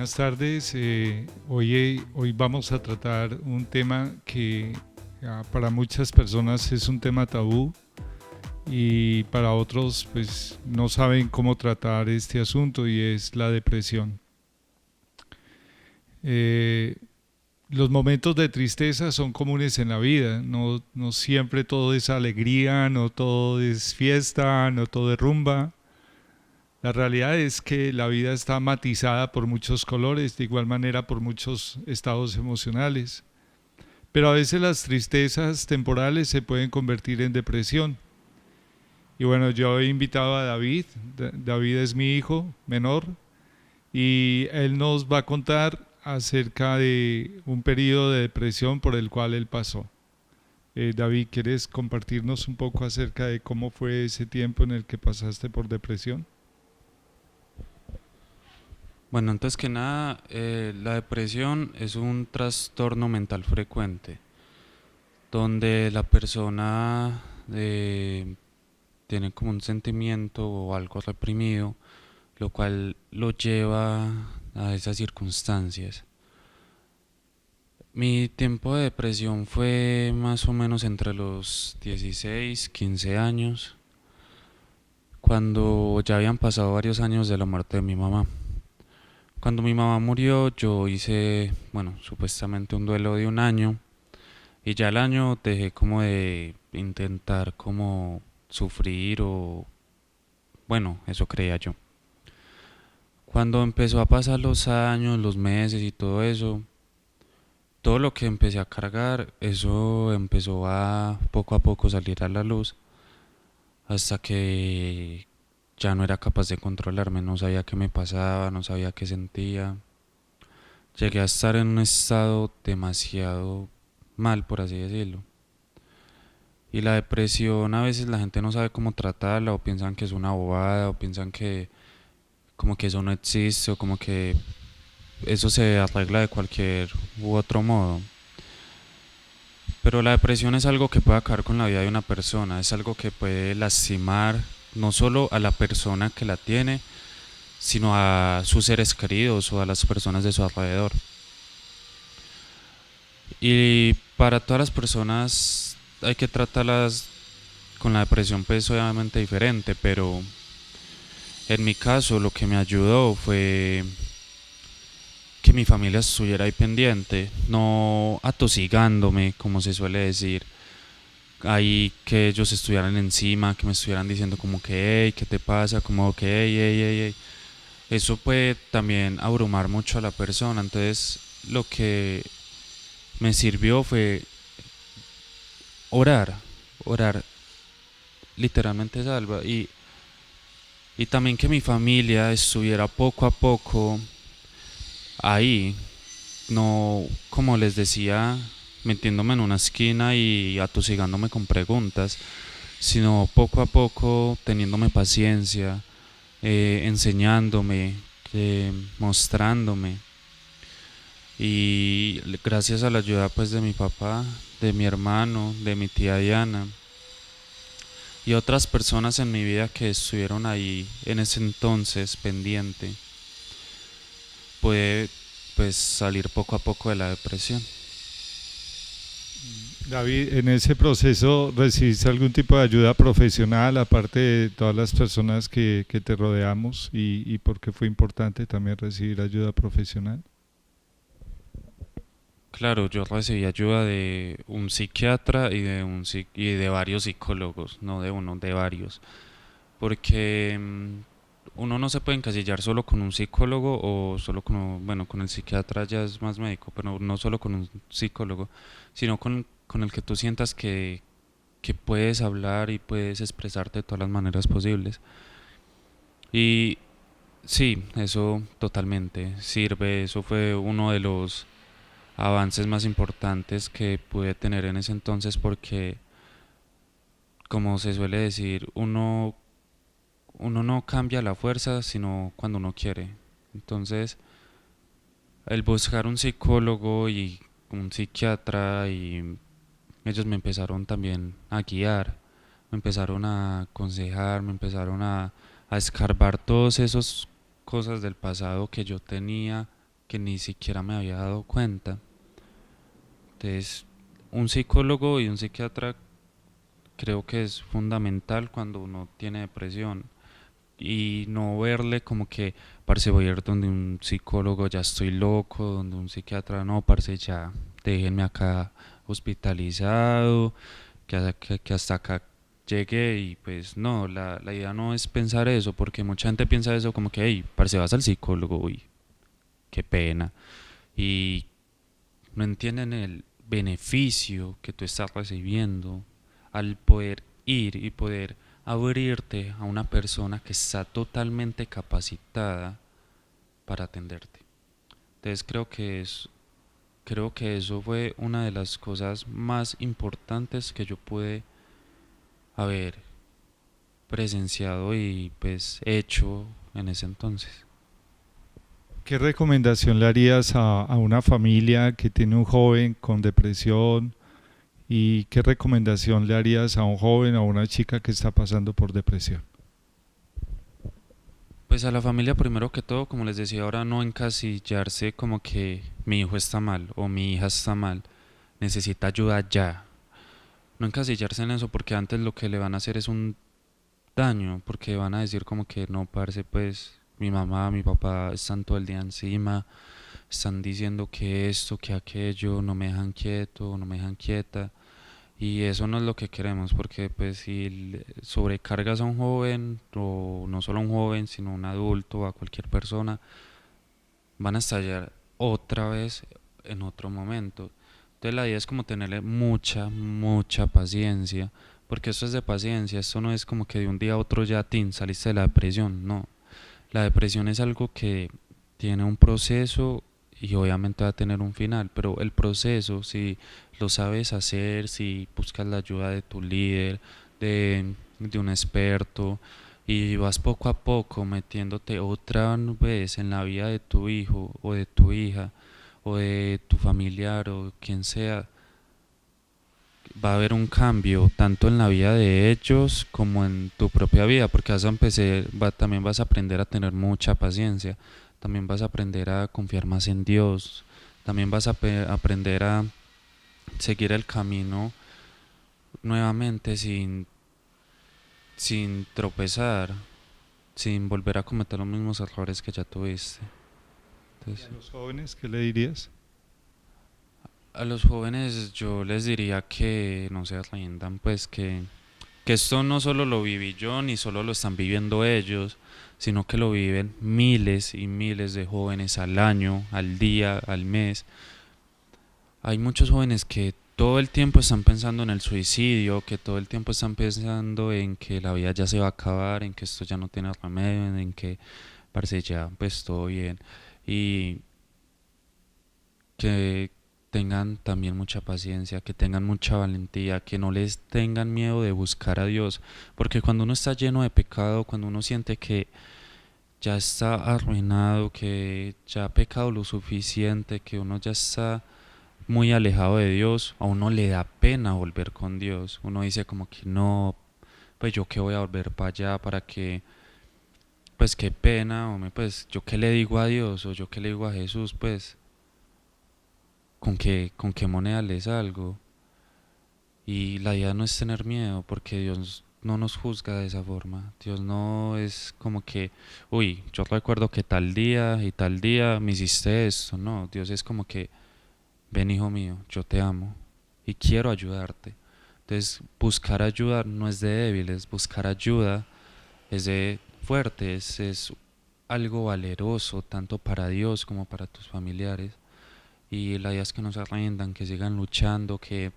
Buenas tardes. Hoy vamos a tratar un tema que para muchas personas es un tema tabú y para otros pues no saben cómo tratar este asunto y es la depresión. Eh, los momentos de tristeza son comunes en la vida, no siempre todo es alegría, no todo es fiesta, no todo es rumba. La realidad es que la vida está matizada por muchos colores, de igual manera por muchos estados emocionales. Pero a veces las tristezas temporales se pueden convertir en depresión. Y bueno, yo he invitado a David. David es mi hijo menor y él nos va a contar acerca de un periodo de depresión por el cual él pasó. David, ¿quieres compartirnos un poco acerca de cómo fue ese tiempo en el que pasaste por depresión? Bueno, antes que nada, la depresión es un trastorno mental frecuente, donde la persona tiene como un sentimiento o algo reprimido, lo cual lo lleva a esas circunstancias. Mi tiempo de depresión fue más o menos entre los 16, 15 años, cuando ya habían pasado varios años de la muerte de mi mamá. Cuando mi mamá murió, yo hice, bueno, supuestamente un duelo de un año y ya el año dejé como de intentar como sufrir o, bueno, eso creía yo. Cuando empezó a pasar los años, los meses y todo eso, todo lo que empecé a cargar, eso empezó a poco salir a la luz hasta que ya no era capaz de controlarme, no sabía qué me pasaba, no sabía qué sentía. Llegué a estar en un estado demasiado mal, por así decirlo. Y la depresión a veces la gente no sabe cómo tratarla o piensan que es una bobada o piensan que como que eso no existe o como que eso se arregla de cualquier u otro modo. Pero la depresión es algo que puede acabar con la vida de una persona, es algo que puede lastimar no solo a la persona que la tiene, sino a sus seres queridos o a las personas de su alrededor. Y para todas las personas hay que tratarlas con la depresión pues obviamente diferente, pero en mi caso lo que me ayudó fue que mi familia estuviera ahí pendiente, no atosigándome, como se suele decir, ahí que ellos estuvieran encima, que me estuvieran diciendo como que, hey, ¿qué te pasa? Como que, hey, hey, hey, hey. Eso puede también abrumar mucho a la persona, entonces lo que me sirvió fue orar, orar literalmente salva y también que mi familia estuviera poco a poco ahí, no como les decía, metiéndome en una esquina y atosigándome con preguntas, sino poco a poco teniéndome paciencia, enseñándome, mostrándome. Y gracias a la ayuda pues de mi papá, de mi hermano, de mi tía Diana y otras personas en mi vida que estuvieron ahí en ese entonces pendiente, pude pues salir poco a poco de la depresión. David, en ese proceso recibiste algún tipo de ayuda profesional, aparte de todas las personas que te rodeamos, y por qué fue importante también recibir ayuda profesional. Claro, yo recibí ayuda de un psiquiatra y y de varios psicólogos, no de uno, de varios, porque uno no se puede encasillar solo con un psicólogo o solo con, bueno, con el psiquiatra ya es más médico, pero no solo con un psicólogo, sino con el que tú sientas que puedes hablar y puedes expresarte de todas las maneras posibles. Y sí, eso totalmente sirve, eso fue uno de los avances más importantes que pude tener en ese entonces porque, como se suele decir, uno no cambia la fuerza sino cuando uno quiere. Entonces, el buscar un psicólogo y un psiquiatra y ellos me empezaron también a guiar, me empezaron a aconsejar, me empezaron a escarbar todas esas cosas del pasado que yo tenía que ni siquiera me había dado cuenta. Entonces, un psicólogo y un psiquiatra creo que es fundamental cuando uno tiene depresión y no verle como que, parce, voy a ir donde un psicólogo, ya estoy loco, donde un psiquiatra, no, parce, ya déjenme acá hospitalizado, que hasta acá llegué y pues no, la idea no es pensar eso, porque mucha gente piensa eso como que, hey, parce, vas al psicólogo, uy, qué pena, y no entienden el beneficio que tú estás recibiendo al poder ir y poder abrirte a una persona que está totalmente capacitada para atenderte. Entonces creo que eso fue una de las cosas más importantes que yo pude haber presenciado y pues hecho en ese entonces. ¿Qué recomendación le harías a una familia que tiene un joven con depresión? ¿Y qué recomendación le harías a un joven o a una chica que está pasando por depresión? Pues a la familia primero que todo, como les decía ahora, no encasillarse como que mi hijo está mal o mi hija está mal, necesita ayuda ya. No encasillarse en eso porque antes lo que le van a hacer es un daño, porque van a decir como que no, parce, pues mi mamá, mi papá están todo el día encima, están diciendo que esto, que aquello, no me dejan quieto, no me dejan quieta. Y eso no es lo que queremos, porque pues si sobrecargas a un joven, o no solo a un joven, sino a un adulto, a cualquier persona, van a estallar otra vez en otro momento. Entonces la idea es como tenerle mucha paciencia, porque esto es de paciencia, esto no es como que de un día a otro ya tin, saliste de la depresión, no. La depresión es algo que tiene un proceso y obviamente va a tener un final, pero el proceso, si lo sabes hacer, si buscas la ayuda de tu líder, de un experto, y vas poco a poco metiéndote otra vez en la vida de tu hijo o de tu hija o de tu familiar o quien sea, va a haber un cambio tanto en la vida de ellos como en tu propia vida, porque también vas a aprender a tener mucha paciencia, también vas a aprender a confiar más en Dios, también vas a aprender a seguir el camino nuevamente sin tropezar, sin volver a cometer los mismos errores que ya tuviste. ¿Y a Entonces, los jóvenes qué le dirías? a los jóvenes yo les diría que no se rindan, pues que esto no solo lo viví yo, ni solo lo están viviendo ellos, sino que lo viven miles y miles de jóvenes al año, al día, al mes. Hay muchos jóvenes que todo el tiempo están pensando en el suicidio, que todo el tiempo están pensando en que la vida ya se va a acabar, en que esto ya no tiene remedio, en que parece ya pues todo bien. Y que tengan también mucha paciencia, que tengan mucha valentía, que no les tengan miedo de buscar a Dios, porque cuando uno está lleno de pecado, cuando uno siente que ya está arruinado, que ya ha pecado lo suficiente, que uno ya está muy alejado de Dios, a uno le da pena volver con Dios. Uno dice como que no, pues yo qué voy a volver para allá, para que, pues qué pena, hombre, pues yo qué le digo a Dios o yo qué le digo a Jesús, pues con qué moneda le salgo. Y la idea no es tener miedo, porque Dios no nos juzga de esa forma. Dios no es como que, uy, yo recuerdo que tal día y tal día me hiciste esto. No, Dios es como que, ven hijo mío, yo te amo y quiero ayudarte. Entonces, buscar ayuda no es de débiles, buscar ayuda es de fuertes, es algo valeroso tanto para Dios como para tus familiares. Y la idea es que no se rindan, que sigan luchando, que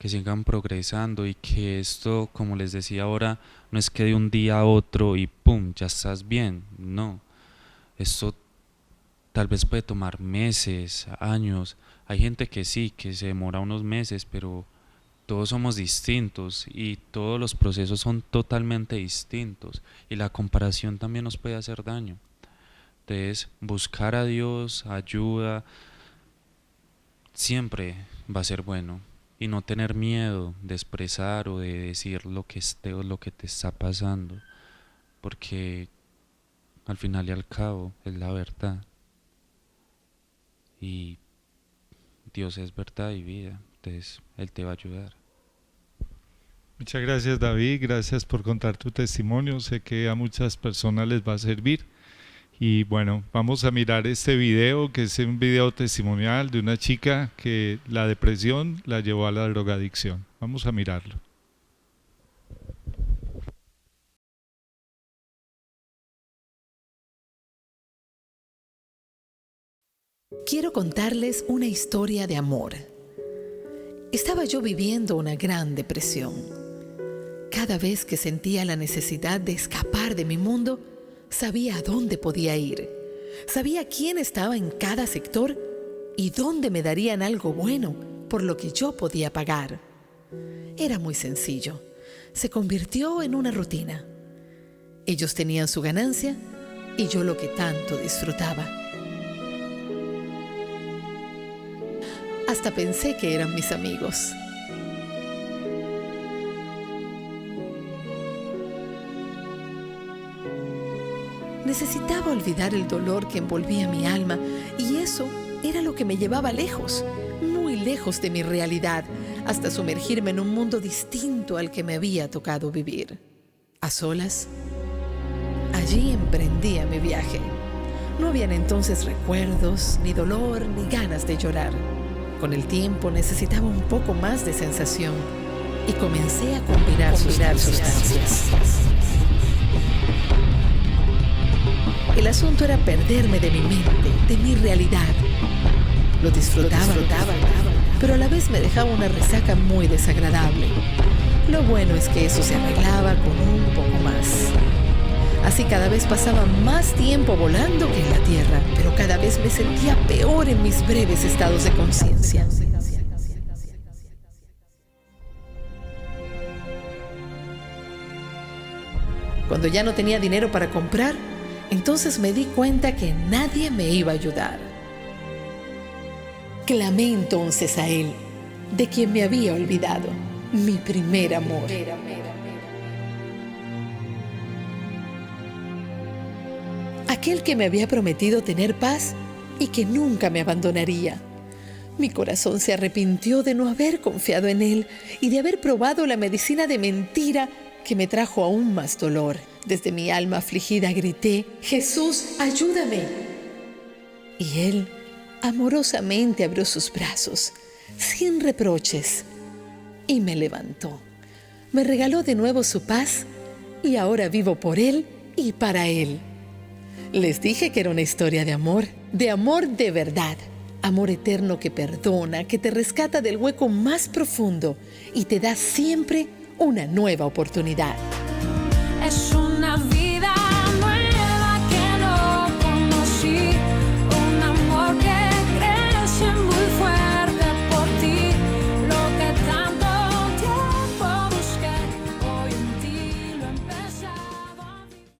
sigan progresando y que esto, como les decía ahora, no es que de un día a otro y pum, ya estás bien. No, esto tal vez puede tomar meses, años. Hay gente que sí, que se demora unos meses, pero todos somos distintos y todos los procesos son totalmente distintos y la comparación también nos puede hacer daño. Entonces, buscar a Dios, ayuda, siempre va a ser bueno y no tener miedo de expresar o de decir lo que esté o lo que te está pasando, porque al final y al cabo es la verdad. y Dios es verdad y vida, entonces Él te va a ayudar. Muchas gracias, David, gracias por contar tu testimonio, sé que a muchas personas les va a servir. Y bueno, vamos a mirar este video, que es un video testimonial de una chica que la depresión la llevó a la drogadicción. Vamos a mirarlo. Quiero contarles una historia de amor. Estaba yo viviendo una gran depresión. Cada vez que sentía la necesidad de escapar de mi mundo, sabía a dónde podía ir. Sabía quién estaba en cada sector y dónde me darían algo bueno por lo que yo podía pagar. Era muy sencillo. Se convirtió en una rutina. Ellos tenían su ganancia y yo lo que tanto disfrutaba. Hasta pensé que eran mis amigos. Necesitaba olvidar el dolor que envolvía mi alma y eso era lo que me llevaba lejos, muy lejos de mi realidad, hasta sumergirme en un mundo distinto al que me había tocado vivir. A solas, allí emprendía mi viaje. No habían entonces recuerdos, ni dolor, ni ganas de llorar. Con el tiempo necesitaba un poco más de sensación y comencé a combinar sustancias. El asunto era perderme de mi mente, de mi realidad. Lo disfrutaba, pero a la vez me dejaba una resaca muy desagradable. Lo bueno es que eso se arreglaba con un poco más. Así cada vez pasaba más tiempo volando que en la tierra, pero cada vez me sentía peor en mis breves estados de conciencia. Cuando ya no tenía dinero para comprar, entonces me di cuenta que nadie me iba a ayudar. Clamé entonces a él, de quien me había olvidado, mi primer amor. Aquel que me había prometido tener paz y que nunca me abandonaría. Mi corazón se arrepintió de no haber confiado en él y de haber probado la medicina de mentira que me trajo aún más dolor. Desde mi alma afligida grité: «Jesús, ayúdame». Y él amorosamente abrió sus brazos, sin reproches, y me levantó. Me regaló de nuevo su paz y ahora vivo por él y para él. Les dije que era una historia de amor de verdad. Amor eterno que perdona, que te rescata del hueco más profundo y te da siempre una nueva oportunidad. Es una vida nueva que no conocí, un amor que crece muy fuerte por ti, lo que tanto tiempo busqué, hoy en ti lo he empezado a vivir.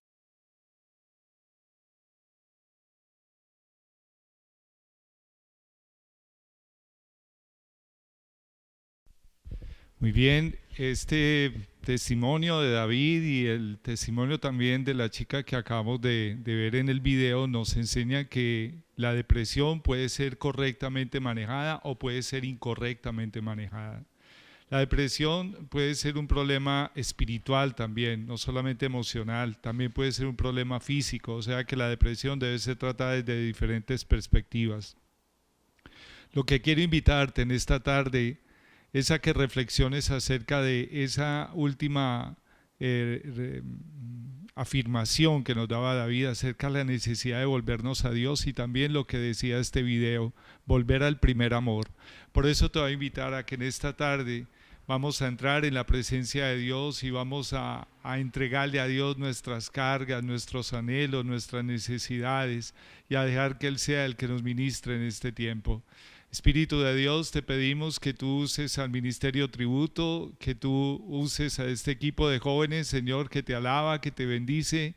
Muy bien, este testimonio de David y el testimonio también de la chica que acabamos de ver en el video nos enseña que la depresión puede ser correctamente manejada o puede ser incorrectamente manejada. La depresión puede ser un problema espiritual también, no solamente emocional, también puede ser un problema físico, o sea que la depresión debe ser tratada desde diferentes perspectivas. Lo que quiero invitarte en esta tarde es a que reflexiones acerca de esa última afirmación que nos daba David acerca de la necesidad de volvernos a Dios y también lo que decía este video, volver al primer amor. Por eso te voy a invitar a que en esta tarde vamos a entrar en la presencia de Dios y vamos a entregarle a Dios nuestras cargas, nuestros anhelos, nuestras necesidades y a dejar que Él sea el que nos ministre en este tiempo. Espíritu de Dios, te pedimos que tú uses al Ministerio Tributo, que tú uses a este equipo de jóvenes, Señor, que te alaba, que te bendice.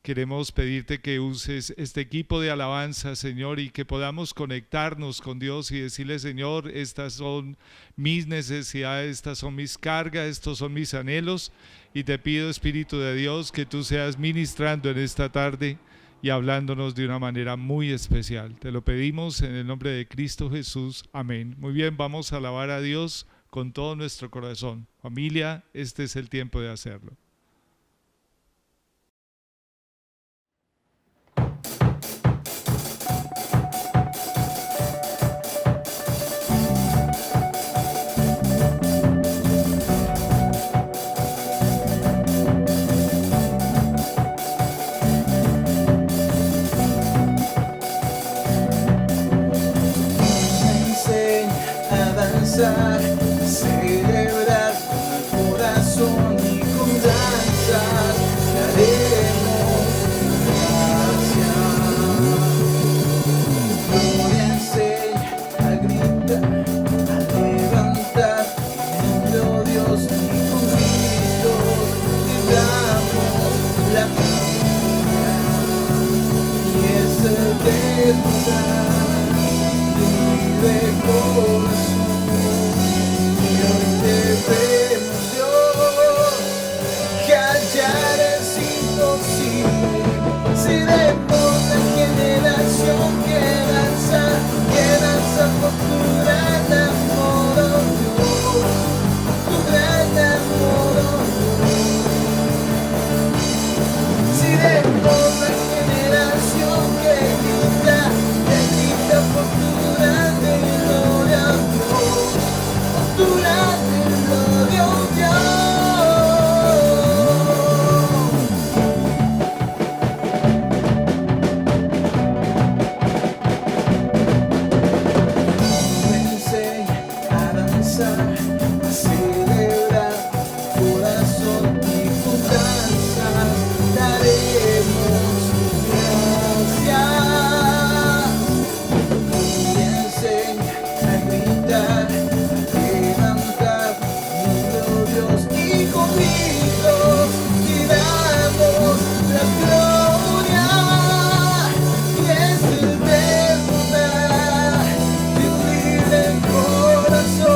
Queremos pedirte que uses este equipo de alabanza, Señor, y que podamos conectarnos con Dios y decirle: Señor, estas son mis necesidades, estas son mis cargas, estos son mis anhelos. Y te pido, Espíritu de Dios, que tú seas ministrando en esta tarde y hablándonos de una manera muy especial. Te lo pedimos en el nombre de Cristo Jesús. Amén. Muy bien, vamos a alabar a Dios con todo nuestro corazón. Familia, este es el tiempo de hacerlo. A celebrar con el corazón y con danzas daremos gracias. Gloria enseña a gritar, a levantar nuestro Dios y con gritos le damos la gloria. Y es el desnudar de corazón. Debemos Dios, callar es imposible. Seremos la generación que danza por tu gran amor, oh Dios, tu gran amor, oh Dios. Seremos la generación que grita por tu grande gloria, oh Dios. Durante el gloria, oh Dios. Me enseña a danzar, a celebrar, corazón y con danzas daremos gracias. Me enseña a gritar, y conmigo y damos la gloria, y es el desnudar de un libre corazón.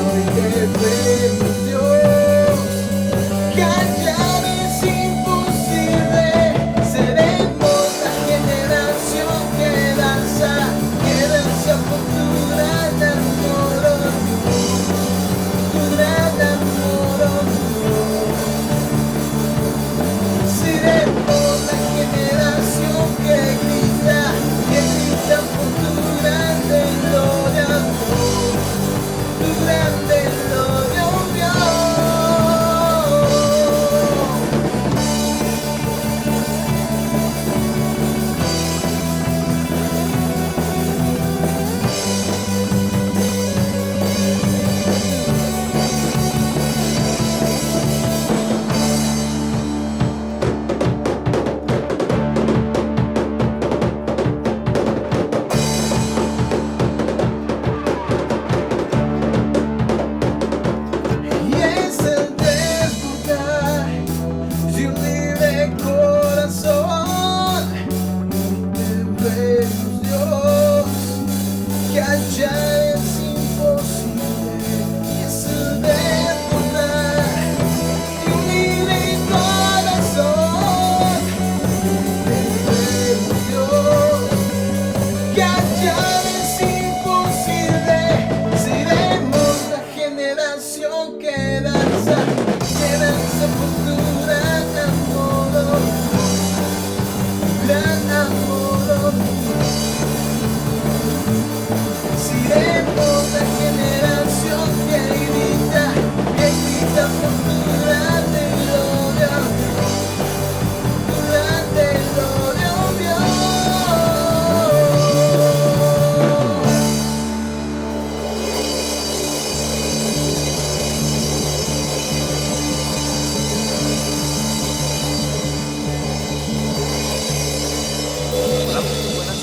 Hoy debemos Dios, callar es imposible. Seremos la generación que danza por tu gran amor, oh Dios. Gran amor, oh Dios. Seremos la generación que grita por tu grande gloria, tu grande gloria, oh Dios.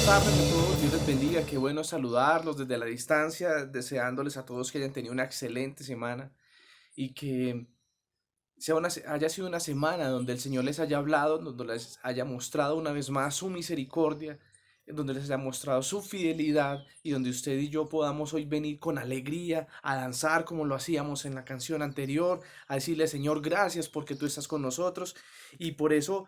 tardes a todos, Dios les bendiga, qué bueno saludarlos desde la distancia, deseándoles a todos que hayan tenido una excelente semana y que haya sido una semana donde el Señor les haya hablado, donde les haya mostrado una vez más su misericordia, donde les haya mostrado su fidelidad y donde usted y yo podamos hoy venir con alegría a danzar como lo hacíamos en la canción anterior, a decirle: Señor, gracias porque tú estás con nosotros. Y por eso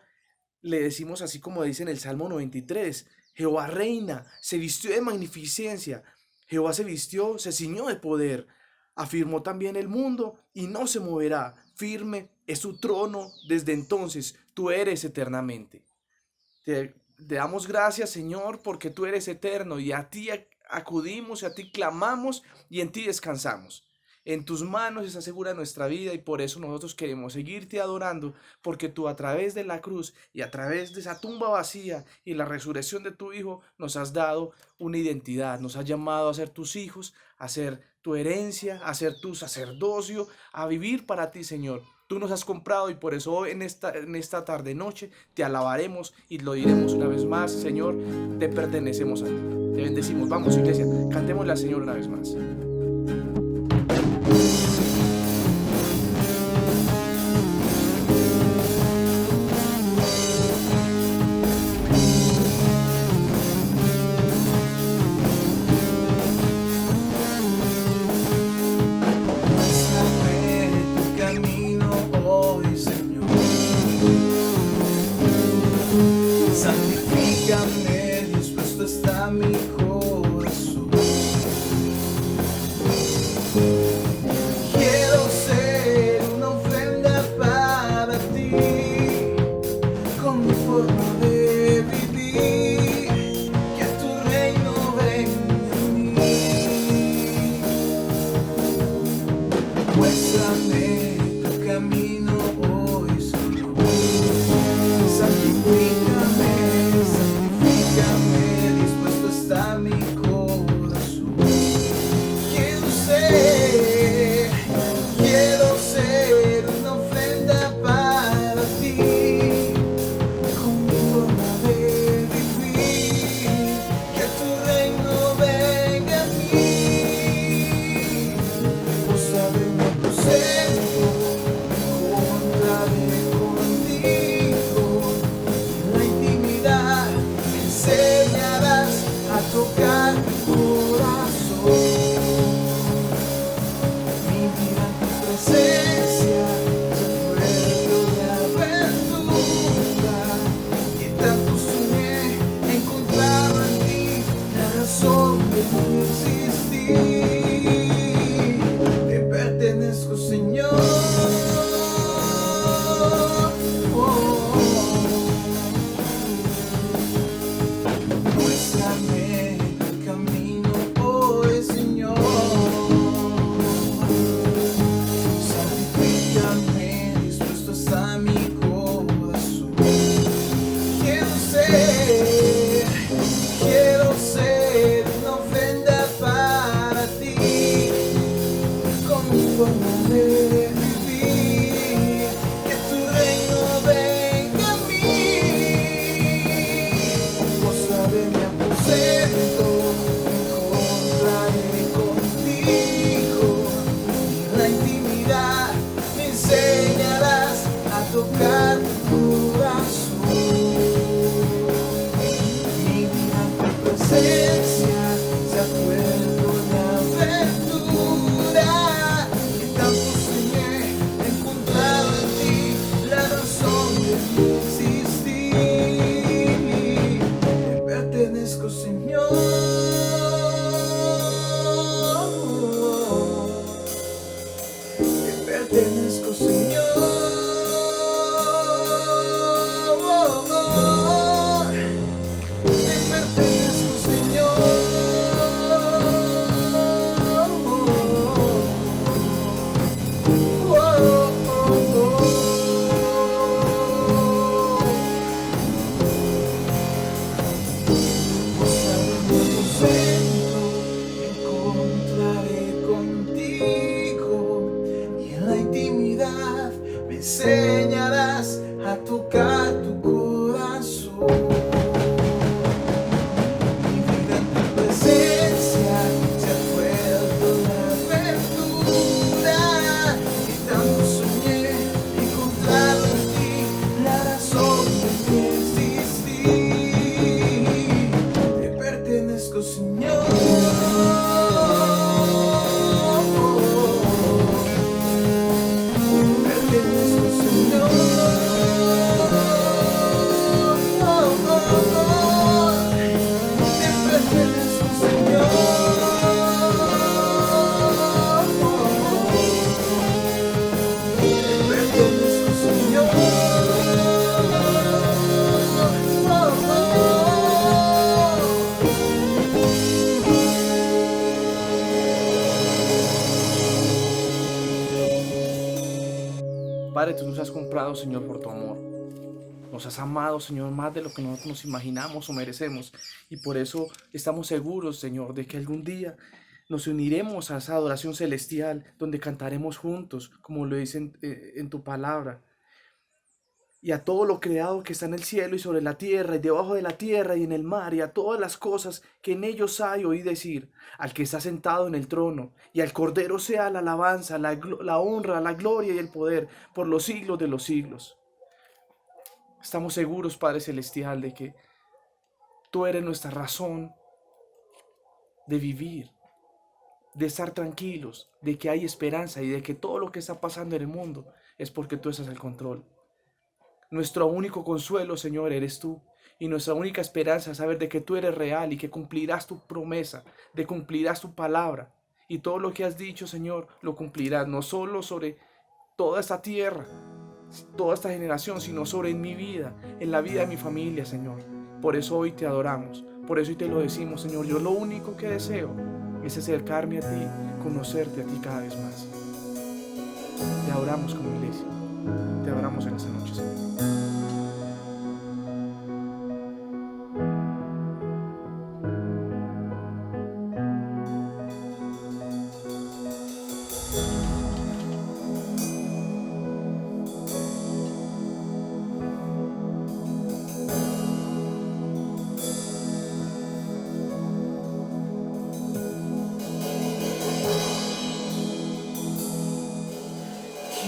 le decimos así como dice en el Salmo 93, Jehová reina, se vistió de magnificencia, Jehová se vistió, se ciñó de poder, afirmó también el mundo y no se moverá, firme es su trono desde entonces, tú eres eternamente. Te damos gracias, Señor, porque tú eres eterno y a ti acudimos y a ti clamamos y en ti descansamos. En tus manos está segura nuestra vida y por eso nosotros queremos seguirte adorando, porque tú a través de la cruz y a través de esa tumba vacía y la resurrección de tu Hijo nos has dado una identidad, nos has llamado a ser tus hijos, a ser tu herencia, a ser tu sacerdocio, a vivir para ti, Señor. Tú nos has comprado y por eso hoy en esta tarde noche te alabaremos y lo diremos una vez más, Señor, te pertenecemos a ti. Te bendecimos. Vamos, iglesia, cantémosle al Señor una vez más. Santifícame, dispuesto está mi corazón. Quiero ser una ofrenda para ti, con mi forma de vivir, que tu reino venga en mí. Muéstrame tu camino hoy, Señor. Santifícame, dispuesto está mi corazón. Quiero ser una ofrenda para ti, con mi forma de vivir, que tu reino venga a mí. Posa de mi aposento, encontraré contigo. En la intimidad me enseñarás a tocar tu corazón. Mi vida en tu presencia se vuelve una aventura, y tanto soñé encontrado en ti la razón de mi existir. Te pertenezco, Señor. Muéstrame el camino hoy, Señor. Santifícame, dispuesto está mi corazón. Quiero ser una ofrenda para ti, con mi forma de vivir, que tu reino venga a mí. Posa de mi aposento, encontraré contigo. En la intimidad me enseñarás a tocar tu corazón. Mi vida en tu presencia se ha vuelto una aventura, que tanto soñé encontrado en ti la razón de mi existir. Te pertenezco, Señor. Te pertenezco, Señor. Te pertenezco, Señor. Encontraré contigo y en la intimidad me enseñarás a tocar tu corazón. Mi vida en tu presencia se ha vuelto una aventura, y tanto soñé encontrar en ti la razón de mi existir. Te pertenezco, Señor. Te pertenezco, Señor. Padre, tú nos has comprado, Señor, por tu amor. Nos has amado, Señor, más de lo que nosotros nos imaginamos o merecemos. Y por eso estamos seguros, Señor, de que algún día nos uniremos a esa adoración celestial donde cantaremos juntos, como lo dice en tu palabra. Y a todo lo creado que está en el cielo y sobre la tierra y debajo de la tierra y en el mar y a todas las cosas que en ellos hay, oí decir, al que está sentado en el trono y al Cordero sea la alabanza, la honra, la gloria y el poder por los siglos de los siglos. Estamos seguros, Padre Celestial, de que tú eres nuestra razón de vivir, de estar tranquilos, de que hay esperanza y de que todo lo que está pasando en el mundo es porque tú estás al control. Nuestro único consuelo, Señor, eres tú. Y nuestra única esperanza es saber de que tú eres real y que cumplirás tu promesa, de cumplirás tu palabra. Y todo lo que has dicho, Señor, lo cumplirás, no solo sobre toda esta tierra, toda esta generación, sino sobre mi vida, en la vida de mi familia, Señor. Por eso hoy te adoramos, por eso hoy te lo decimos, Señor. Yo lo único que deseo es acercarme a ti, conocerte a ti cada vez más. Te adoramos como iglesia, te adoramos en esta noche, Señor.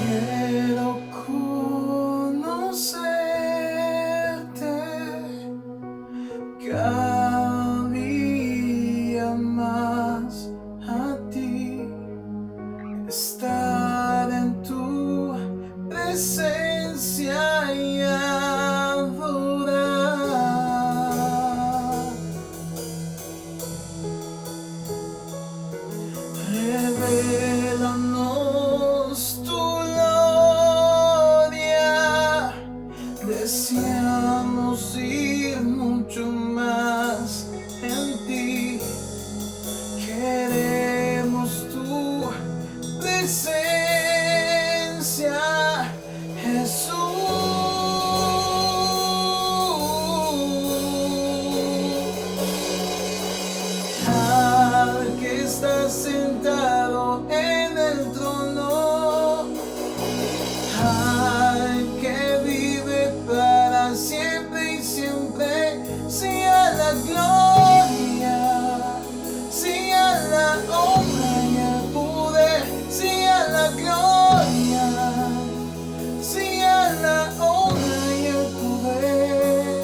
Quiero conocerte cada día más a ti, estar en tu presencia y adorar. Revélanos tu gloria, deseamos ir mucho más en ti, queremos tu presencia, Jesús. Al que está sentado en el trono, al que vive para siempre y siempre, sea la gloria, sea la honra y el poder, sea la gloria, sea la honra y el poder.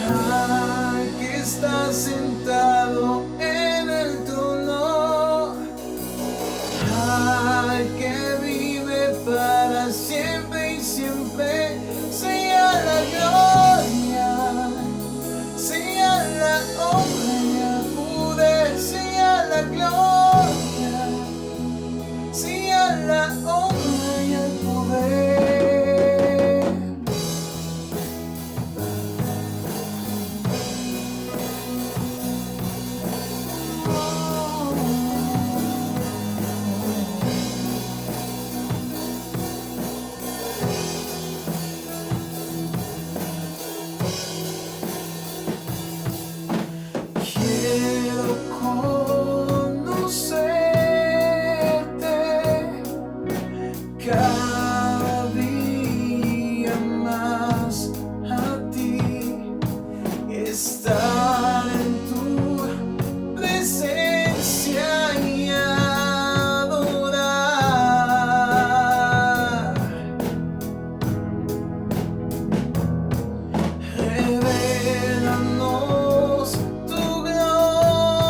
Al que está sentado en el trono, al que vive para siempre y siempre, sea la gloria, sea la honra y el poder, sea la gloria, sea la honra y el poder. Quiero conocerte cada día más a ti, estar en tu presencia y adorar. Revélanos tu gloria,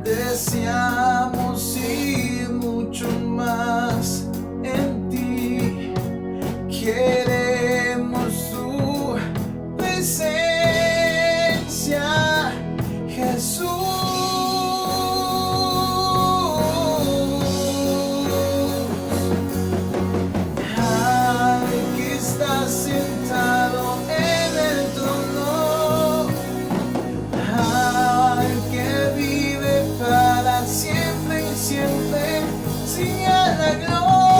deseamos ir mucho más en ti, queremos tu presencia, Jesús. Al que está sentado en el trono, al que vive para siempre y siempre, sea la gloria.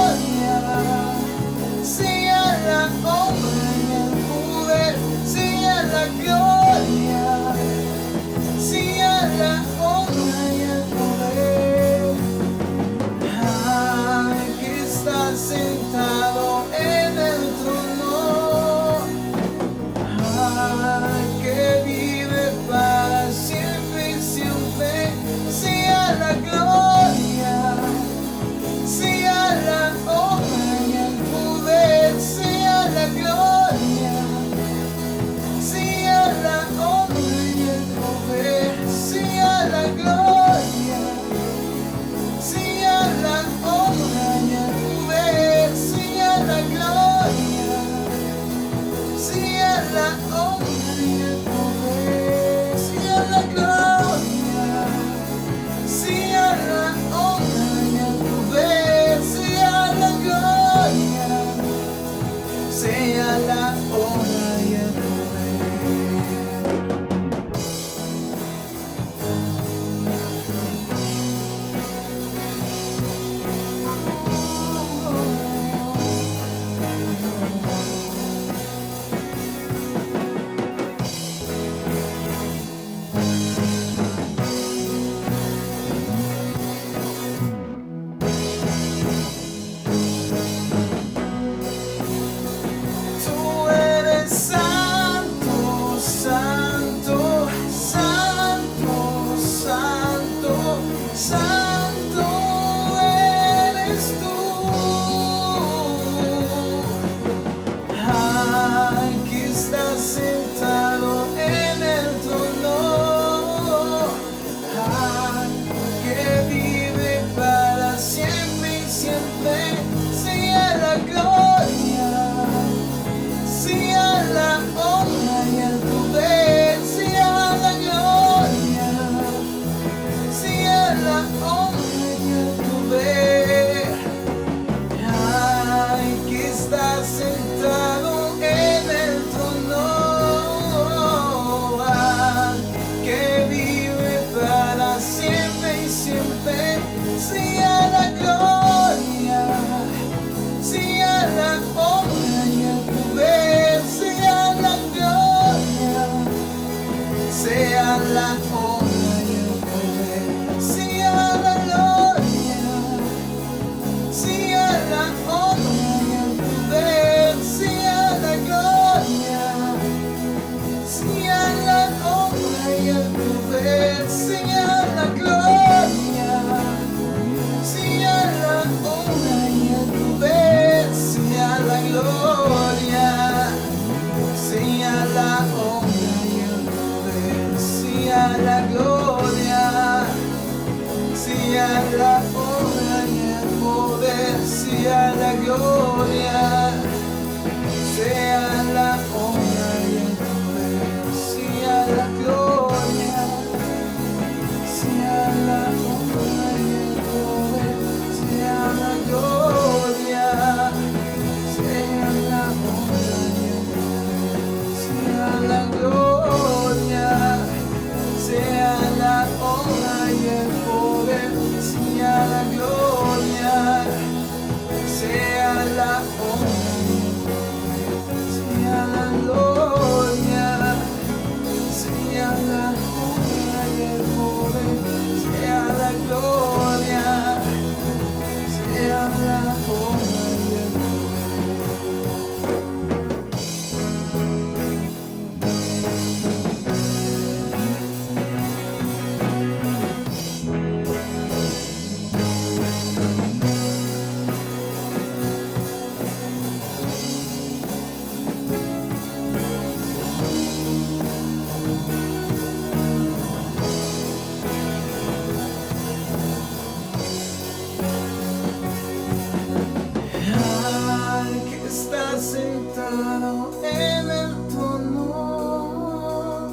está sentado en el trono,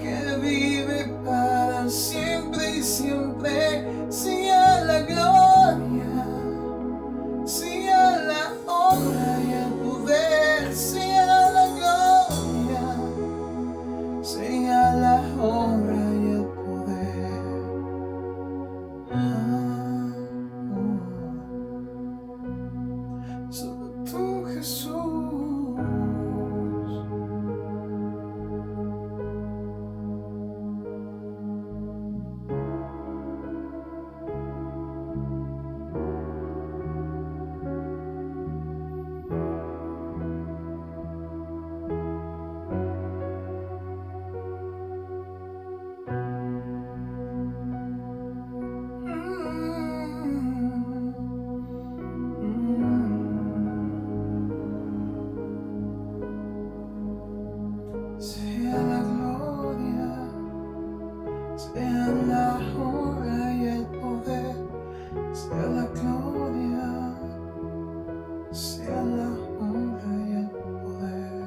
que vive para siempre y siempre. Sea la gloria, sea la honra y el poder, sea la gloria, sea la honra y el poder. Solo tú, Jesús. Sea la gloria, sea la honra y el poder, sea la gloria, sea la honra y el poder.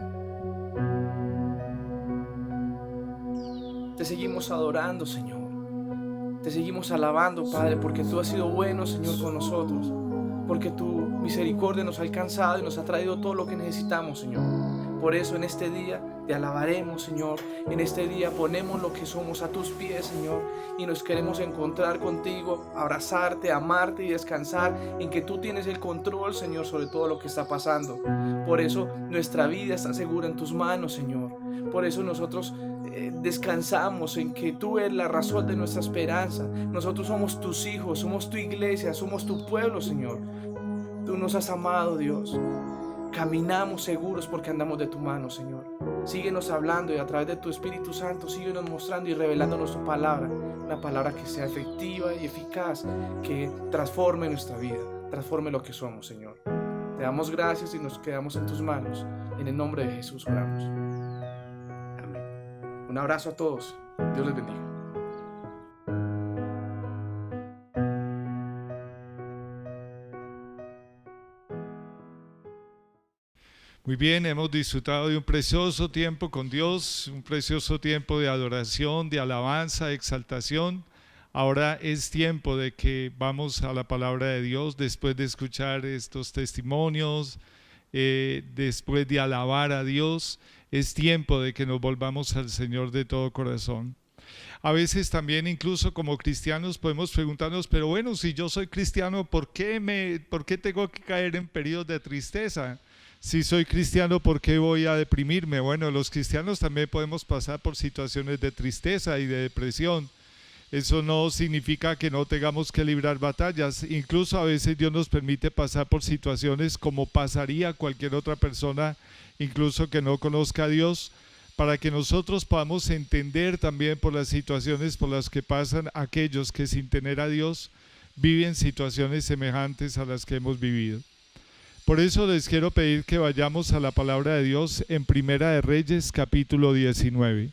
Te seguimos adorando, Señor. Te seguimos alabando, Padre, porque tú has sido bueno, Señor, con nosotros. Porque tu misericordia nos ha alcanzado y nos ha traído todo lo que necesitamos, Señor. Por eso en este día te alabaremos, Señor. En este día ponemos lo que somos a tus pies, Señor. Y nos queremos encontrar contigo, abrazarte, amarte y descansar en que tú tienes el control, Señor, sobre todo lo que está pasando. Por eso nuestra vida está segura en tus manos, Señor. Por eso nosotros descansamos en que tú eres la razón de nuestra esperanza. Nosotros somos tus hijos, somos tu iglesia, somos tu pueblo, Señor. Tú nos has amado, Dios. Caminamos seguros porque andamos de tu mano, Señor. Síguenos hablando y a través de tu Espíritu Santo síguenos mostrando y revelándonos tu palabra. Una palabra que sea efectiva y eficaz, que transforme nuestra vida, transforme lo que somos, Señor. Te damos gracias y nos quedamos en tus manos. En el nombre de Jesús oramos. Amén. Un abrazo a todos. Dios les bendiga. Muy bien, hemos disfrutado de un precioso tiempo con Dios, un precioso tiempo de adoración, de alabanza, de exaltación. Ahora es tiempo de que vamos a la palabra de Dios después de escuchar estos testimonios, después de alabar a Dios. Es tiempo de que nos volvamos al Señor de todo corazón. A veces también incluso como cristianos podemos preguntarnos, pero bueno, si yo soy cristiano, ¿por qué tengo que caer en periodos de tristeza? Si soy cristiano, ¿por qué voy a deprimirme? Bueno, los cristianos también podemos pasar por situaciones de tristeza y de depresión. Eso no significa que no tengamos que librar batallas. Incluso a veces Dios nos permite pasar por situaciones como pasaría cualquier otra persona, incluso que no conozca a Dios, para que nosotros podamos entender también por las situaciones por las que pasan aquellos que sin tener a Dios viven situaciones semejantes a las que hemos vivido. Por eso les quiero pedir que vayamos a la palabra de Dios en Primera de Reyes, capítulo 19.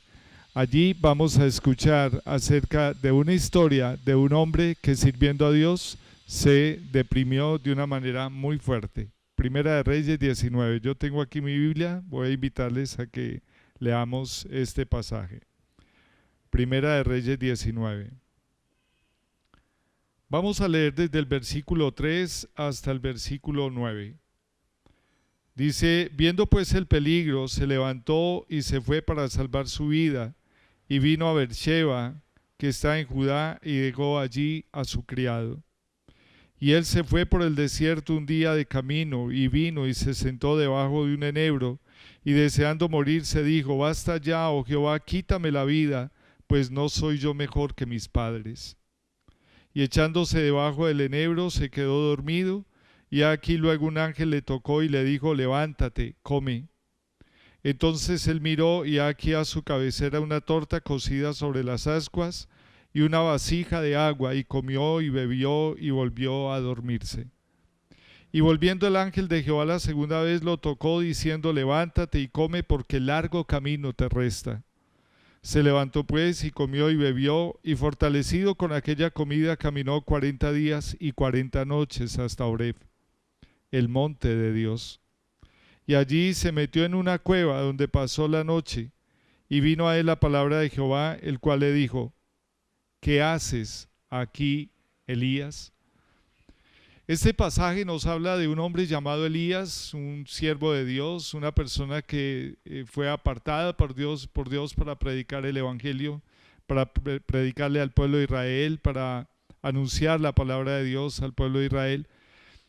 Allí vamos a escuchar acerca de una historia de un hombre que sirviendo a Dios se deprimió de una manera muy fuerte. Primera de Reyes 19. Yo tengo aquí mi Biblia, voy a invitarles a que leamos este pasaje. Primera de Reyes 19. Vamos a leer desde el versículo 3 hasta el versículo 9. Dice, viendo pues el peligro, se levantó y se fue para salvar su vida, y vino a Beersheba, que está en Judá, y dejó allí a su criado. Y él se fue por el desierto un día de camino, y vino y se sentó debajo de un enebro, y deseando morir se dijo, basta ya, oh Jehová, quítame la vida, pues no soy yo mejor que mis padres. Y echándose debajo del enebro se quedó dormido, y aquí luego un ángel le tocó y le dijo, levántate, come. Entonces él miró, y aquí a su cabecera una torta cocida sobre las ascuas, y una vasija de agua, y comió y bebió, y volvió a dormirse. Y volviendo el ángel de Jehová la segunda vez lo tocó, diciendo, levántate y come, porque largo camino te resta. Se levantó pues y comió y bebió, y fortalecido con aquella comida caminó 40 días y 40 noches hasta Horeb. el monte de Dios. Y allí se metió en una cueva donde pasó la noche, y vino a él la palabra de Jehová, el cual le dijo: ¿qué haces aquí, Elías? Este pasaje nos habla de un hombre llamado Elías, un siervo de Dios, una persona que fue apartada por Dios para predicar el evangelio, para predicarle al pueblo de Israel, para anunciar la palabra de Dios al pueblo de Israel.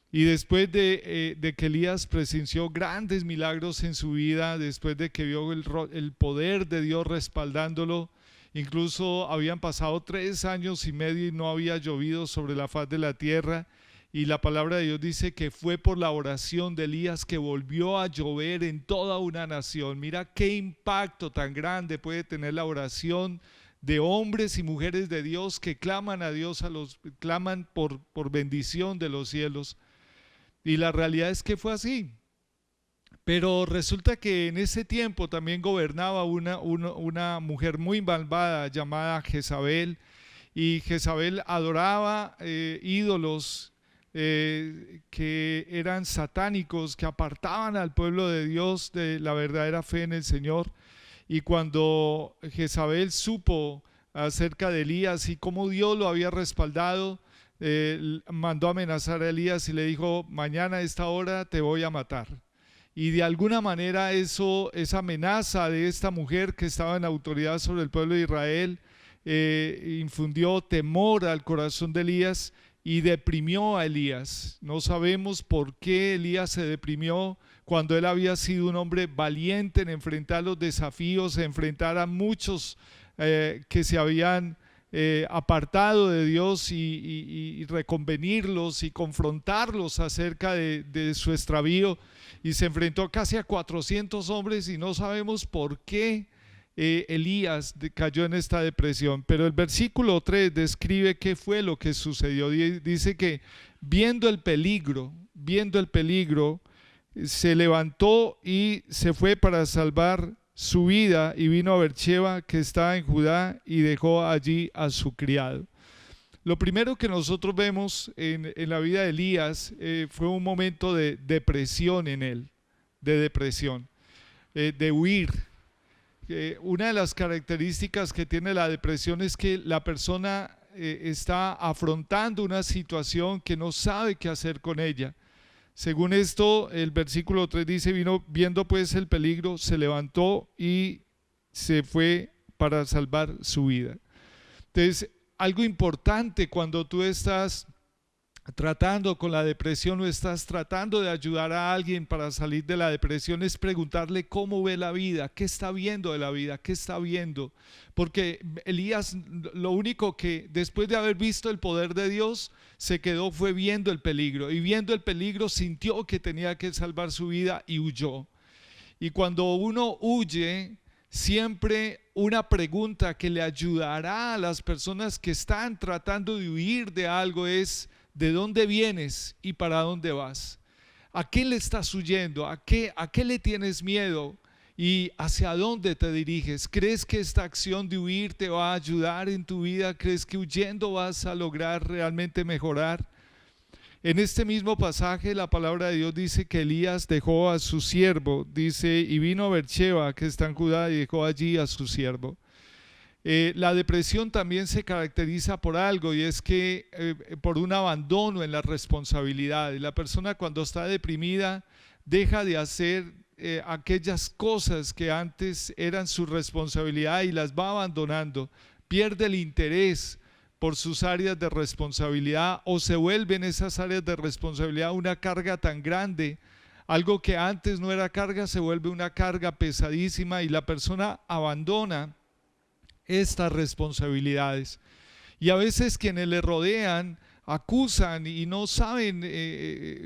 Y después de que Elías presenció grandes milagros en su vida, después de que vio el poder de Dios respaldándolo, incluso habían pasado 3 años y medio y no había llovido sobre la faz de la tierra, y la palabra de Dios dice que fue por la oración de Elías que volvió a llover en toda una nación. Mira qué impacto tan grande puede tener la oración de hombres y mujeres de Dios que claman a Dios, claman por bendición de los cielos. Y la realidad es que fue así. Pero resulta que en ese tiempo también gobernaba una mujer muy malvada llamada Jezabel, y Jezabel adoraba ídolos que eran satánicos, que apartaban al pueblo de Dios de la verdadera fe en el Señor. Y cuando Jezabel supo acerca de Elías y cómo Dios lo había respaldado, mandó amenazar a Elías y le dijo: mañana a esta hora te voy a matar. Y de alguna manera esa amenaza de esta mujer que estaba en autoridad sobre el pueblo de Israel infundió temor al corazón de Elías y deprimió a Elías. No sabemos por qué Elías se deprimió cuando él había sido un hombre valiente en enfrentar los desafíos, en enfrentar a muchos que se habían apartado de Dios y reconvenirlos y confrontarlos acerca de su extravío, y se enfrentó casi a 400 hombres, y no sabemos por qué Elías cayó en esta depresión. Pero el versículo 3 describe qué fue lo que sucedió. Dice que viendo el peligro, se levantó y se fue para salvar su vida, y vino a Beersheba, que está en Judá, y dejó allí a su criado. Lo primero que nosotros vemos en la vida de Elías fue un momento de depresión en él, de huir. Una de las características que tiene la depresión es que la persona está afrontando una situación que no sabe qué hacer con ella. Según esto, el versículo 3 dice: vino viendo pues el peligro, se levantó y se fue para salvar su vida. Entonces, algo importante cuando tú estás tratando con la depresión o estás tratando de ayudar a alguien para salir de la depresión es preguntarle cómo ve la vida, qué está viendo de la vida, qué está viendo. Porque Elías, lo único que después de haber visto el poder de Dios, se quedó fue viendo el peligro, y viendo el peligro sintió que tenía que salvar su vida y huyó. Y cuando uno huye, siempre una pregunta que le ayudará a las personas que están tratando de huir de algo es: ¿de dónde vienes y para dónde vas? ¿A qué le estás huyendo? ¿A qué le tienes miedo? ¿Y hacia dónde te diriges? ¿Crees que esta acción de huir te va a ayudar en tu vida? ¿Crees que huyendo vas a lograr realmente mejorar? En este mismo pasaje la palabra de Dios dice que Elías dejó a su siervo, dice, y vino a Beersheba, que está en Judá, y dejó allí a su siervo. La depresión también se caracteriza por algo, y es que por un abandono en la responsabilidad. La persona, cuando está deprimida, deja de hacer aquellas cosas que antes eran su responsabilidad y las va abandonando, pierde el interés por sus áreas de responsabilidad, o se vuelven esas áreas de responsabilidad una carga tan grande. Algo que antes no era carga se vuelve una carga pesadísima, y la persona abandona estas responsabilidades. Y a veces quienes le rodean acusan y no saben,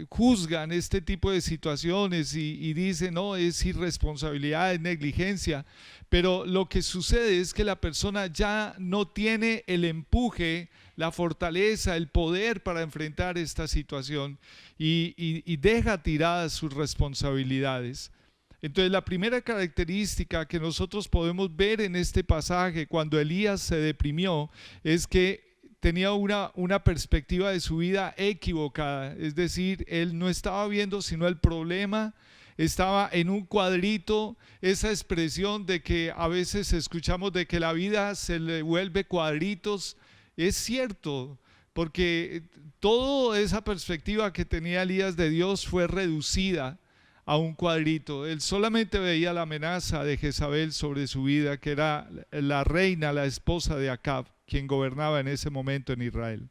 juzgan este tipo de situaciones y dicen: no, es irresponsabilidad, es negligencia. Pero lo que sucede es que la persona ya no tiene el empuje, la fortaleza, el poder para enfrentar esta situación, y deja tiradas sus responsabilidades. Entonces, la primera característica que nosotros podemos ver en este pasaje cuando Elías se deprimió es que tenía una perspectiva de su vida equivocada. Es decir, él no estaba viendo sino el problema, estaba en un cuadrito. Esa expresión de que a veces escuchamos de que la vida se le vuelve cuadritos, es cierto, porque toda esa perspectiva que tenía Elías de Dios fue reducida a un cuadrito. Él solamente veía la amenaza de Jezabel sobre su vida, que era la reina, la esposa de Acab, quien gobernaba en ese momento en Israel.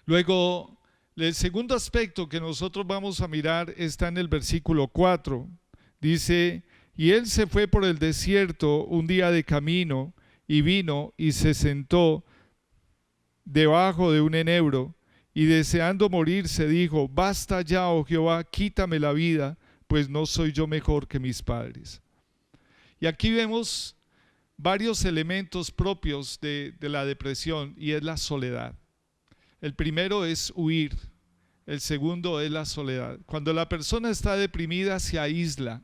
Luego, el segundo aspecto que nosotros vamos a mirar está en el versículo 4. Dice: y él se fue por el desierto un día de camino, y vino y se sentó debajo de un enebro, y deseando morirse dijo: basta ya, oh Jehová, quítame la vida, pues no soy yo mejor que mis padres. Y aquí vemos varios elementos propios de la depresión, y es la soledad. El primero es huir, el segundo es la soledad. Cuando la persona está deprimida, se aísla,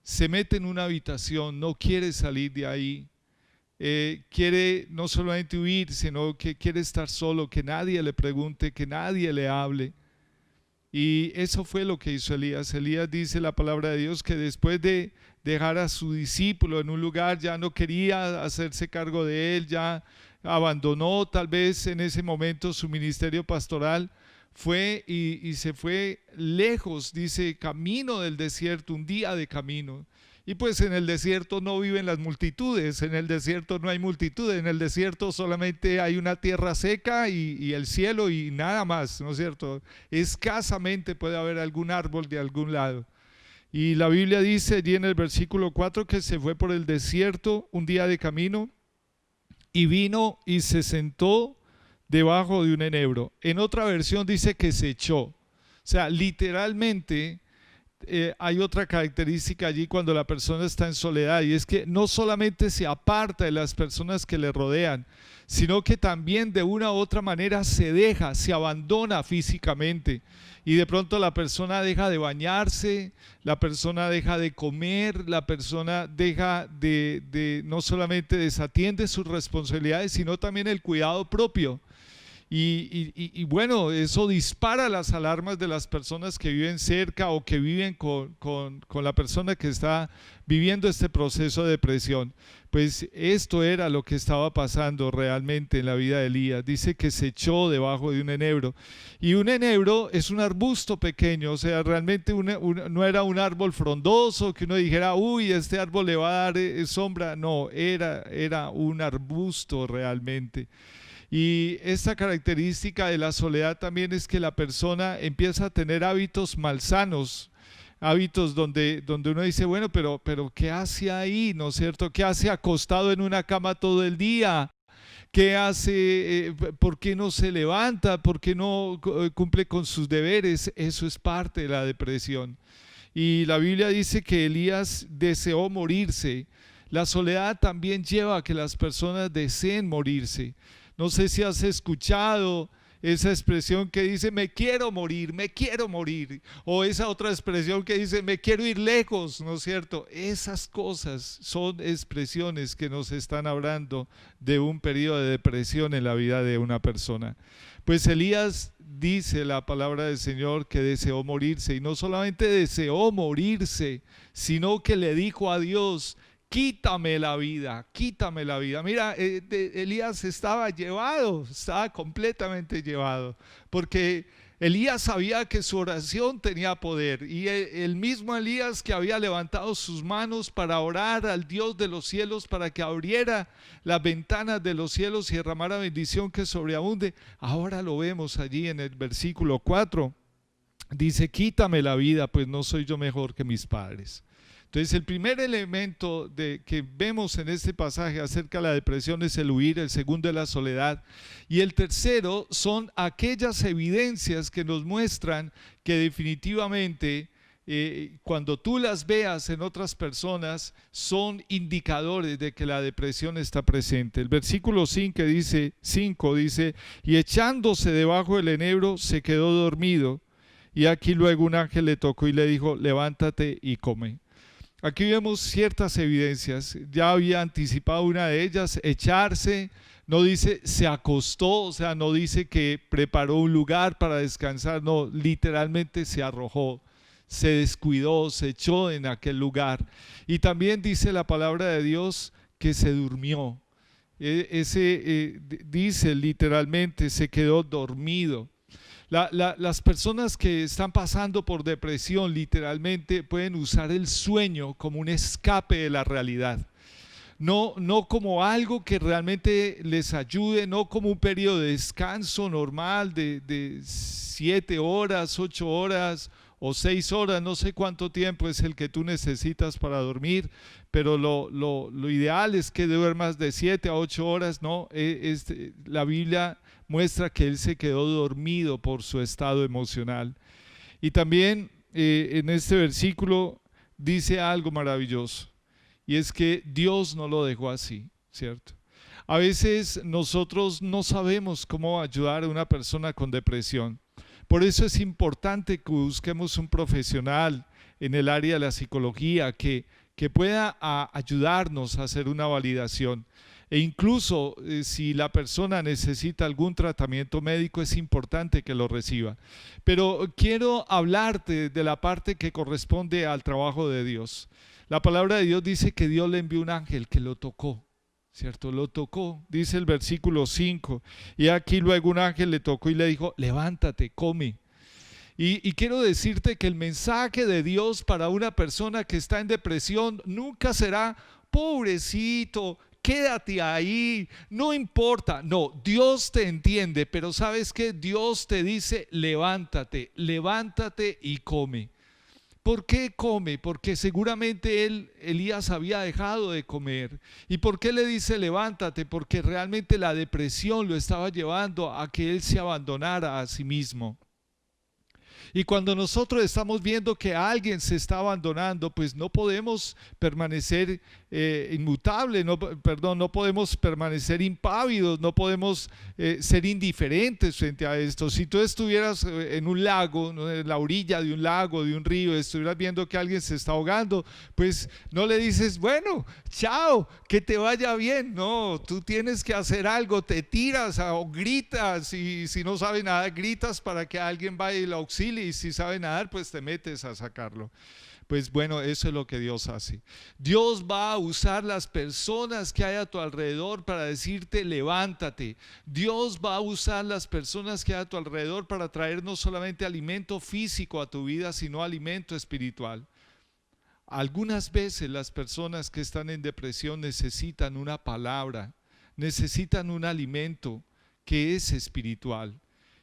se mete en una habitación, no quiere salir de ahí. Quiere no solamente huir, sino que quiere estar solo, que nadie le pregunte, que nadie le hable. Y eso fue lo que hizo Elías. Elías, dice la palabra de Dios, que después de dejar a su discípulo en un lugar, ya no quería hacerse cargo de él, ya abandonó tal vez en ese momento su ministerio pastoral, fue y se fue lejos, dice, camino del desierto, un día de camino. Y pues en el desierto no viven las multitudes, en el desierto no hay multitudes, en el desierto solamente hay una tierra seca y el cielo y nada más, ¿no es cierto? Escasamente puede haber algún árbol de algún lado. Y la Biblia dice allí en el versículo 4 que se fue por el desierto un día de camino y vino y se sentó debajo de un enebro. En otra versión dice que se echó. O sea, literalmente hay otra característica allí cuando la persona está en soledad, y es que no solamente se aparta de las personas que le rodean, sino que también de una u otra manera se deja, se abandona físicamente. Y de pronto la persona deja de bañarse, la persona deja de comer, la persona deja no solamente desatiende sus responsabilidades, sino también el cuidado propio. Y bueno, eso dispara las alarmas de las personas que viven cerca o que viven con la persona que está viviendo este proceso de depresión. Pues esto era lo que estaba pasando realmente en la vida de Elías. Dice que se echó debajo de un enebro. Y un enebro es un arbusto pequeño, o sea, realmente no era un árbol frondoso que uno dijera, uy, este árbol le va a dar sombra. No, era un arbusto realmente. Y esta característica de la soledad también es que la persona empieza a tener hábitos malsanos, hábitos donde uno dice, bueno, pero ¿qué hace ahí? ¿No es cierto? ¿Qué hace acostado en una cama todo el día? ¿Qué hace? ¿Por qué no se levanta? ¿Por qué no cumple con sus deberes? Eso es parte de la depresión. Y la Biblia dice que Elías deseó morirse. La soledad también lleva a que las personas deseen morirse. No sé si has escuchado esa expresión que dice me quiero morir, o esa otra expresión que dice me quiero ir lejos, ¿no es cierto? Esas cosas son expresiones que nos están hablando de un periodo de depresión en la vida de una persona. Pues Elías, dice la palabra del Señor, que deseó morirse, y no solamente deseó morirse, sino que le dijo a Dios: quítame la vida, quítame la vida. Mira, Elías estaba llevado, estaba completamente llevado, porque Elías sabía que su oración tenía poder, y el mismo Elías que había levantado sus manos para orar al Dios de los cielos para que abriera las ventanas de los cielos y derramara bendición que sobreabunde, ahora lo vemos allí en el versículo 4, dice: quítame la vida, pues no soy yo mejor que mis padres. Entonces el primer elemento que vemos en este pasaje acerca de la depresión es el huir, el segundo es la soledad, y el tercero son aquellas evidencias que nos muestran que definitivamente cuando tú las veas en otras personas son indicadores de que la depresión está presente. El versículo 5 dice, y echándose debajo del enebro se quedó dormido, y aquí luego un ángel le tocó y le dijo: levántate y come. Aquí vemos ciertas evidencias. Ya había anticipado una de ellas, echarse, No dice se acostó, o sea, no dice que preparó un lugar para descansar, no, literalmente se arrojó, se descuidó, se echó en aquel lugar. Y también dice la palabra de Dios que se durmió. Dice literalmente, se quedó dormido. Las personas que están pasando por depresión literalmente pueden usar el sueño como un escape de la realidad. No como algo que realmente les ayude, no como un periodo de descanso normal de 7 horas, 8 horas o 6 horas, no sé cuánto tiempo es el que tú necesitas para dormir, pero lo ideal es que duermas de 7 a 8 horas, ¿no? La Biblia muestra que él se quedó dormido por su estado emocional. Y también en este versículo dice algo maravilloso, y es que Dios no lo dejó así, ¿cierto? A veces nosotros no sabemos cómo ayudar a una persona con depresión. Por eso es importante que busquemos un profesional en el área de la psicología que pueda ayudarnos a hacer una validación. E incluso si la persona necesita algún tratamiento médico, es importante que lo reciba. Pero quiero hablarte de la parte que corresponde al trabajo de Dios. La palabra de Dios dice que Dios le envió un ángel que lo tocó, ¿cierto? Lo tocó, dice el versículo 5. Y aquí luego un ángel le tocó y le dijo, levántate, come. Y quiero decirte que el mensaje de Dios para una persona que está en depresión nunca será, pobrecito, quédate ahí, no importa. No, Dios te entiende, pero ¿sabes qué? Dios te dice, levántate, levántate y come. ¿Por qué come? Porque seguramente Elías había dejado de comer. ¿Y por qué le dice levántate? Porque realmente la depresión lo estaba llevando a que él se abandonara a sí mismo. Y cuando nosotros estamos viendo que alguien se está abandonando, pues no podemos permanecer inmutables, no podemos permanecer impávidos, no podemos ser indiferentes frente a esto. Si tú estuvieras en un lago, ¿no?, en la orilla de un lago, de un río, estuvieras viendo que alguien se está ahogando, pues no le dices, bueno, chao, que te vaya bien. No, tú tienes que hacer algo, te tiras o gritas, y si no sabe nada, gritas para que alguien vaya y lo auxilie. Y si sabe nadar, pues te metes a sacarlo. Pues bueno, eso es lo que Dios hace. Dios va a usar las personas que hay a tu alrededor para decirte levántate. Dios va a usar las personas que hay a tu alrededor para traer no solamente alimento físico a tu vida, sino alimento espiritual. Algunas veces las personas que están en depresión necesitan una palabra, necesitan un alimento que es espiritual.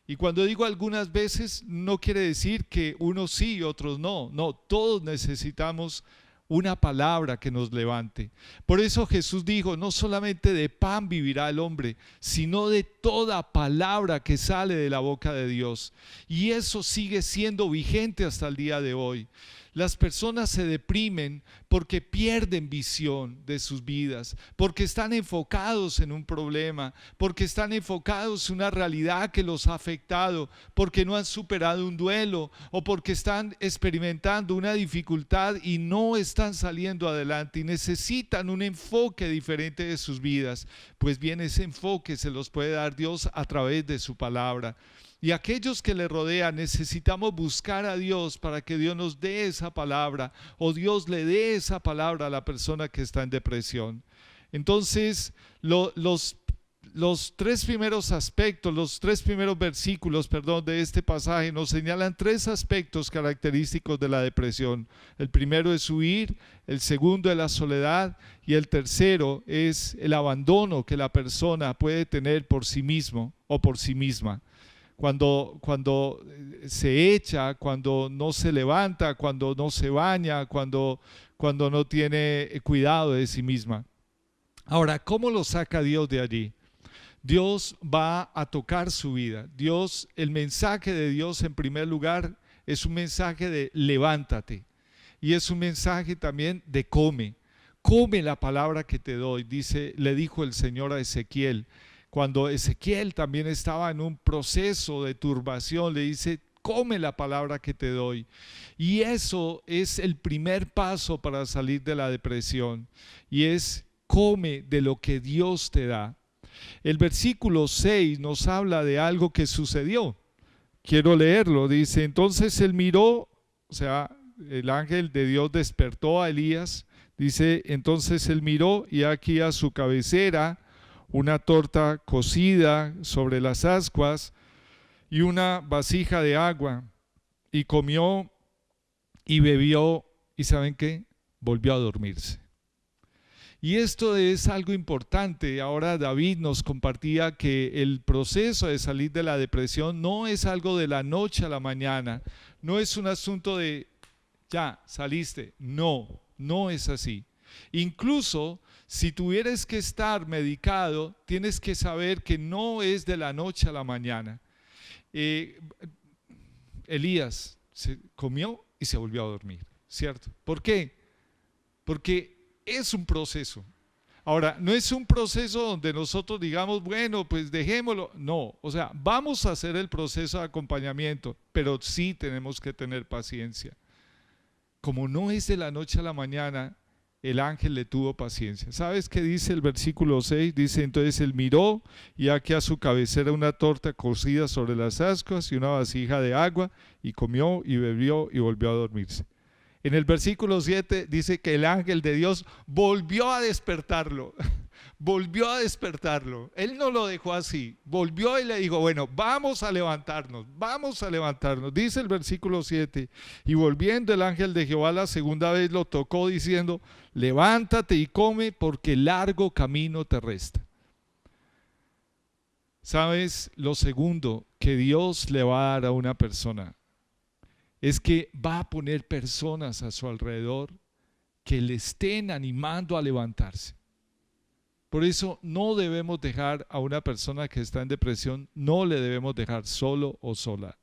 Y cuando digo algunas veces, no quiere decir que unos sí y otros no. No, todos necesitamos una palabra que nos levante. Por eso Jesús dijo, no solamente de pan vivirá el hombre, sino de toda palabra que sale de la boca de Dios. Y eso sigue siendo vigente hasta el día de hoy. Las personas se deprimen porque pierden visión de sus vidas, porque están enfocados en un problema, porque están enfocados en una realidad que los ha afectado, porque no han superado un duelo o porque están experimentando una dificultad y no están saliendo adelante y necesitan un enfoque diferente de sus vidas. Pues bien, ese enfoque se los puede dar Dios a través de su palabra. Y aquellos que le rodean necesitamos buscar a Dios para que Dios nos dé esa palabra o Dios le dé esa palabra a la persona que está en depresión. Entonces, los tres primeros aspectos, los tres primeros versículos, de este pasaje nos señalan tres aspectos característicos de la depresión. El primero es huir, el segundo es la soledad y el tercero es el abandono que la persona puede tener por sí mismo o por sí misma. Cuando se echa, cuando no se levanta, cuando no se baña, cuando no tiene cuidado de sí misma. Ahora, ¿cómo lo saca Dios de allí? Dios va a tocar su vida. El mensaje de Dios en primer lugar es un mensaje de levántate y es un mensaje también de come. Come la palabra que te doy, le dijo el Señor a Ezequiel. Cuando Ezequiel también estaba en un proceso de turbación, le dice, come la palabra que te doy. Y eso es el primer paso para salir de la depresión. Y es, come de lo que Dios te da. El versículo 6 nos habla de algo que sucedió. Quiero leerlo. Dice, entonces él miró, o sea, el ángel de Dios despertó a Elías. Dice, entonces él miró y aquí a su cabecera una torta cocida sobre las ascuas y una vasija de agua. Y comió y bebió y ¿saben qué? Volvió a dormirse. Y esto es algo importante. Ahora David nos compartía que el proceso de salir de la depresión no es algo de la noche a la mañana, no es un asunto de ya saliste, no, no es así. Incluso si tuvieras que estar medicado, tienes que saber que no es de la noche a la mañana. Elías se comió y se volvió a dormir, ¿cierto? ¿Por qué? Porque es un proceso. Ahora, no es un proceso donde nosotros digamos, bueno, pues dejémoslo. No, o sea, vamos a hacer el proceso de acompañamiento, pero sí tenemos que tener paciencia. Como no es de la noche a la mañana, el ángel le tuvo paciencia. ¿Sabes qué dice el versículo 6? Dice, entonces él miró y aquí a su cabecera una torta cocida sobre las ascuas y una vasija de agua, y comió y bebió y volvió a dormirse. En el versículo 7 dice que el ángel de Dios volvió a despertarlo, volvió a despertarlo. Él no lo dejó así, volvió y le dijo, bueno, vamos a levantarnos, vamos a levantarnos. Dice el versículo 7, y volviendo el ángel de Jehová la segunda vez lo tocó diciendo, levántate y come porque largo camino te resta. ¿Sabes? Lo segundo que Dios le va a dar a una persona es que va a poner personas a su alrededor que le estén animando a levantarse. Por eso no debemos dejar a una persona que está en depresión, no le debemos dejar solo o sola.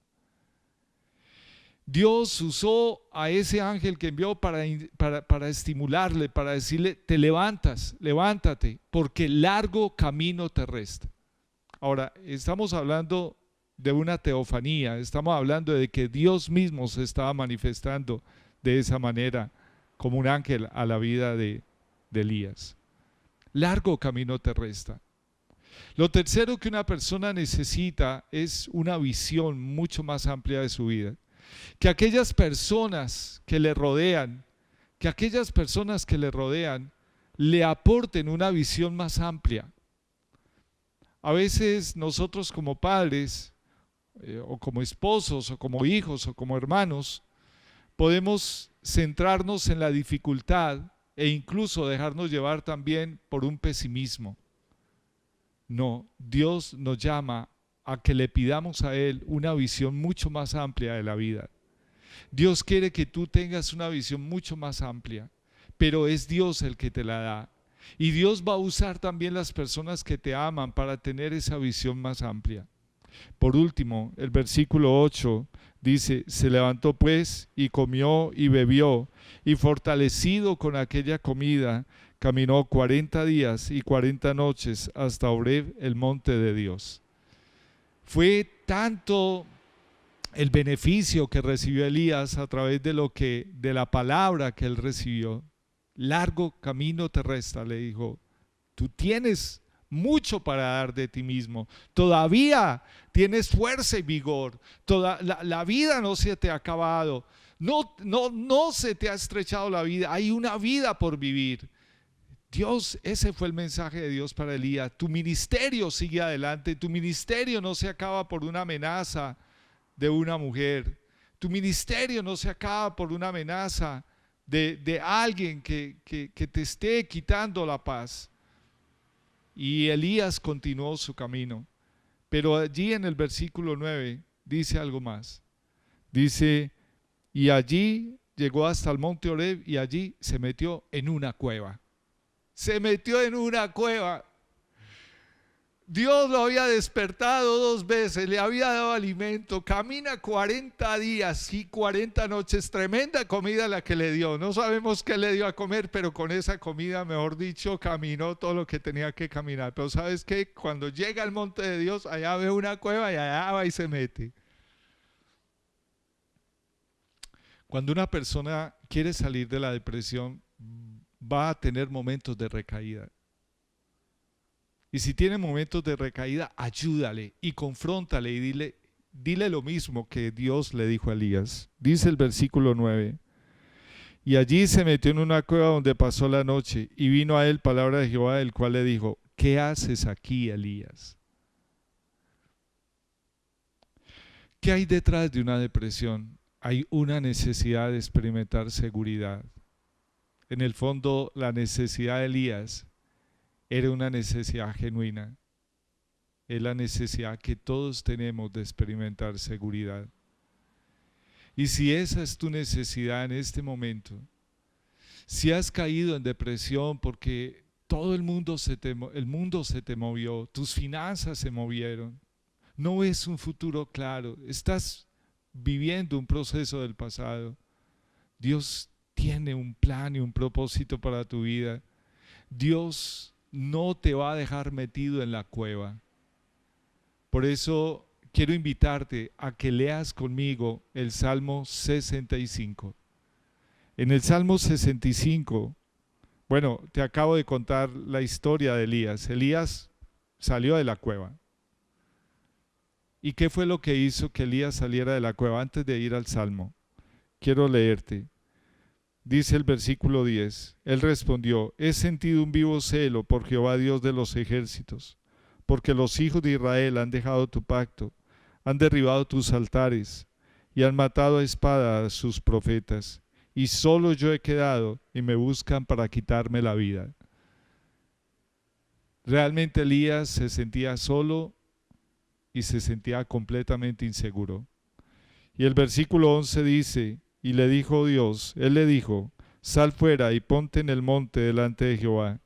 Dios usó a ese ángel que envió para estimularle, para decirle, te levantas, levántate, porque largo camino te resta. Ahora, estamos hablando de una teofanía, estamos hablando de que Dios mismo se estaba manifestando de esa manera como un ángel a la vida de Elías. Largo camino te resta. Lo tercero que una persona necesita es una visión mucho más amplia de su vida. Que aquellas personas que le rodean, le aporten una visión más amplia. A veces nosotros como padres, o como esposos, o como hijos, o como hermanos, podemos centrarnos en la dificultad e incluso dejarnos llevar también por un pesimismo. No, Dios nos llama a que le pidamos a Él una visión mucho más amplia de la vida. Dios quiere que tú tengas una visión mucho más amplia, pero es Dios el que te la da. Y Dios va a usar también las personas que te aman para tener esa visión más amplia. Por último, el versículo 8 dice, se levantó pues y comió y bebió, y fortalecido con aquella comida, caminó 40 días y 40 noches hasta Horeb, el monte de Dios. Fue tanto el beneficio que recibió Elías a través de la palabra que él recibió. Largo camino te resta, le dijo. Tú tienes mucho para dar de ti mismo. Todavía tienes fuerza y vigor. La vida no se te ha acabado. No se te ha estrechado la vida. Hay una vida por vivir. Dios, ese fue el mensaje de Dios para Elías. Tu ministerio sigue adelante. Tu ministerio no se acaba por una amenaza de una mujer. Tu ministerio no se acaba por una amenaza de alguien que te esté quitando la paz. Y Elías continuó su camino. Pero allí en el versículo 9 dice algo más. Dice, y allí llegó hasta el monte Horeb y allí se metió en una cueva. Se metió en una cueva. Dios lo había despertado 2 veces, le había dado alimento, camina 40 días y 40 noches, tremenda comida la que le dio. No sabemos qué le dio a comer, pero con esa comida, mejor dicho, caminó todo lo que tenía que caminar. Pero ¿sabes qué? Cuando llega al monte de Dios, allá ve una cueva y allá va y se mete. Cuando una persona quiere salir de la depresión, va a tener momentos de recaída. Y si tiene momentos de recaída, ayúdale y confróntale y dile lo mismo que Dios le dijo a Elías. Dice el versículo 9. Y allí se metió en una cueva donde pasó la noche, y vino a él palabra de Jehová, el cual le dijo: ¿qué haces aquí, Elías? ¿Qué hay detrás de una depresión? Hay una necesidad de experimentar seguridad. En el fondo, la necesidad de Elías era una necesidad genuina. Es la necesidad que todos tenemos de experimentar seguridad. Y si esa es tu necesidad en este momento, si has caído en depresión porque todo el mundo se te movió, tus finanzas se movieron, no ves un futuro claro, estás viviendo un proceso del pasado, Dios tiene un plan y un propósito para tu vida. Dios no te va a dejar metido en la cueva. Por eso quiero invitarte a que leas conmigo el Salmo 65. En el Salmo 65, bueno, te acabo de contar la historia de Elías. Elías salió de la cueva. ¿Y qué fue lo que hizo que Elías saliera de la cueva? Antes de ir al Salmo, quiero leerte. Dice el versículo 10, él respondió: he sentido un vivo celo por Jehová Dios de los ejércitos, porque los hijos de Israel han dejado tu pacto, han derribado tus altares y han matado a espada a sus profetas, y solo yo he quedado y me buscan para quitarme la vida. Realmente Elías se sentía solo y se sentía completamente inseguro. Y el versículo 11 dice: y le dijo Dios, él le dijo: sal fuera y ponte en el monte delante de Jehová.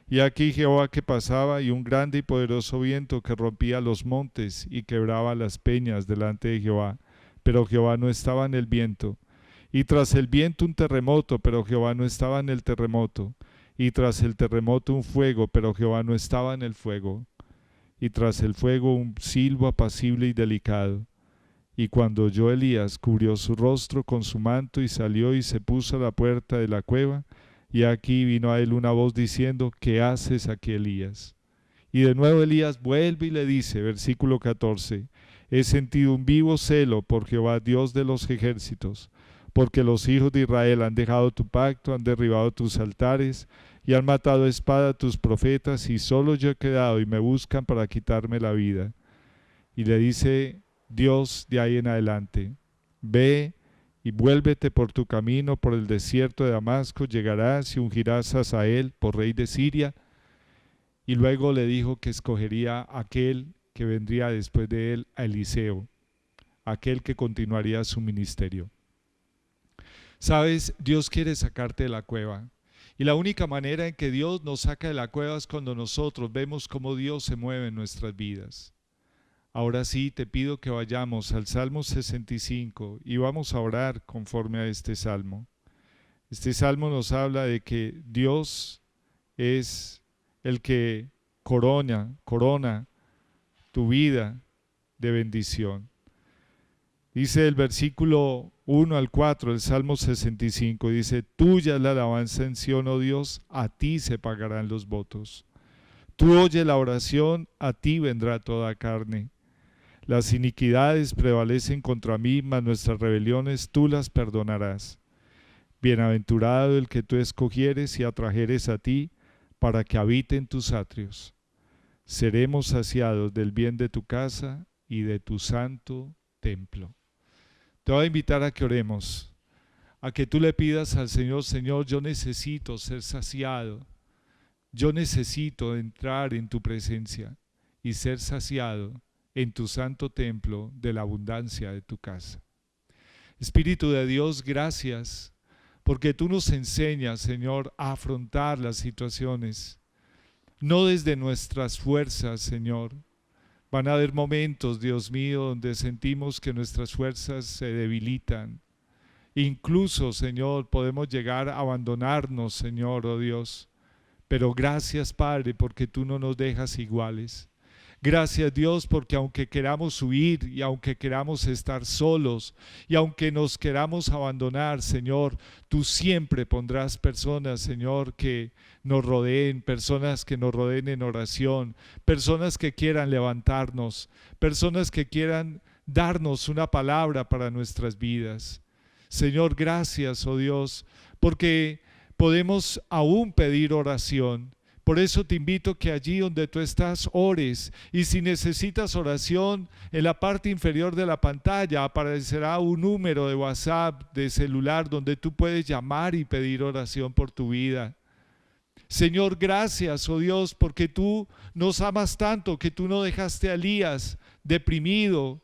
Y aquí Jehová que pasaba, y un grande y poderoso viento que rompía los montes y quebraba las peñas delante de Jehová. Pero Jehová no estaba en el viento. Y tras el viento un terremoto, pero Jehová no estaba en el terremoto. Y tras el terremoto un fuego, pero Jehová no estaba en el fuego. Y tras el fuego un silbo apacible y delicado. Y cuando oyó Elías, cubrió su rostro con su manto y salió y se puso a la puerta de la cueva. Y aquí vino a él una voz diciendo: ¿qué haces aquí, Elías? Y de nuevo Elías vuelve y le dice, versículo 14: he sentido un vivo celo por Jehová Dios de los ejércitos, porque los hijos de Israel han dejado tu pacto, han derribado tus altares y han matado a espada a tus profetas, y solo yo he quedado y me buscan para quitarme la vida. Y le dice Dios de ahí en adelante: ve y vuélvete por tu camino por el desierto de Damasco, llegarás y ungirás a Hazael por rey de Siria. Y luego le dijo que escogería a aquel que vendría después de él, a Eliseo, aquel que continuaría su ministerio. Sabes, Dios quiere sacarte de la cueva. Y la única manera en que Dios nos saca de la cueva es cuando nosotros vemos cómo Dios se mueve en nuestras vidas. Ahora sí, te pido que vayamos al Salmo 65 y vamos a orar conforme a este Salmo. Este Salmo nos habla de que Dios es el que corona tu vida de bendición. Dice el versículo 1 al 4 del Salmo 65, dice: tuya es la alabanza en Sión, oh Dios, a ti se pagarán los votos. Tú oye la oración, a ti vendrá toda carne. Las iniquidades prevalecen contra mí, mas nuestras rebeliones tú las perdonarás. Bienaventurado el que tú escogieres y atrajeres a ti, para que habite en tus atrios. Seremos saciados del bien de tu casa y de tu santo templo. Te voy a invitar a que oremos, a que tú le pidas al Señor: Señor, yo necesito ser saciado, yo necesito entrar en tu presencia y ser saciado en tu santo templo de la abundancia de tu casa. Espíritu de Dios, gracias, porque tú nos enseñas, Señor, a afrontar las situaciones, no desde nuestras fuerzas, Señor. Van a haber momentos, Dios mío, donde sentimos que nuestras fuerzas se debilitan. Incluso, Señor, podemos llegar a abandonarnos, Señor, oh Dios. Pero gracias, Padre, porque tú no nos dejas iguales. Gracias Dios, porque aunque queramos huir y aunque queramos estar solos y aunque nos queramos abandonar, Señor, tú siempre pondrás personas, Señor, que nos rodeen, personas que nos rodeen en oración, personas que quieran levantarnos, personas que quieran darnos una palabra para nuestras vidas. Señor, gracias, oh Dios, porque podemos aún pedir oración. Por eso te invito que allí donde tú estás ores, y si necesitas oración, en la parte inferior de la pantalla aparecerá un número de WhatsApp, de celular, donde tú puedes llamar y pedir oración por tu vida. Señor, gracias, oh Dios, porque tú nos amas tanto que tú no dejaste a Elías deprimido,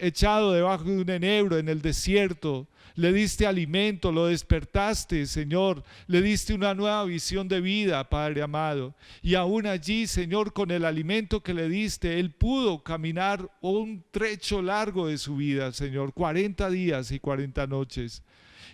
echado debajo de un enebro en el desierto. Le diste alimento, lo despertaste, Señor, le diste una nueva visión de vida, Padre amado. Y aún allí, Señor, con el alimento que le diste, él pudo caminar un trecho largo de su vida, Señor, 40 días y 40 noches.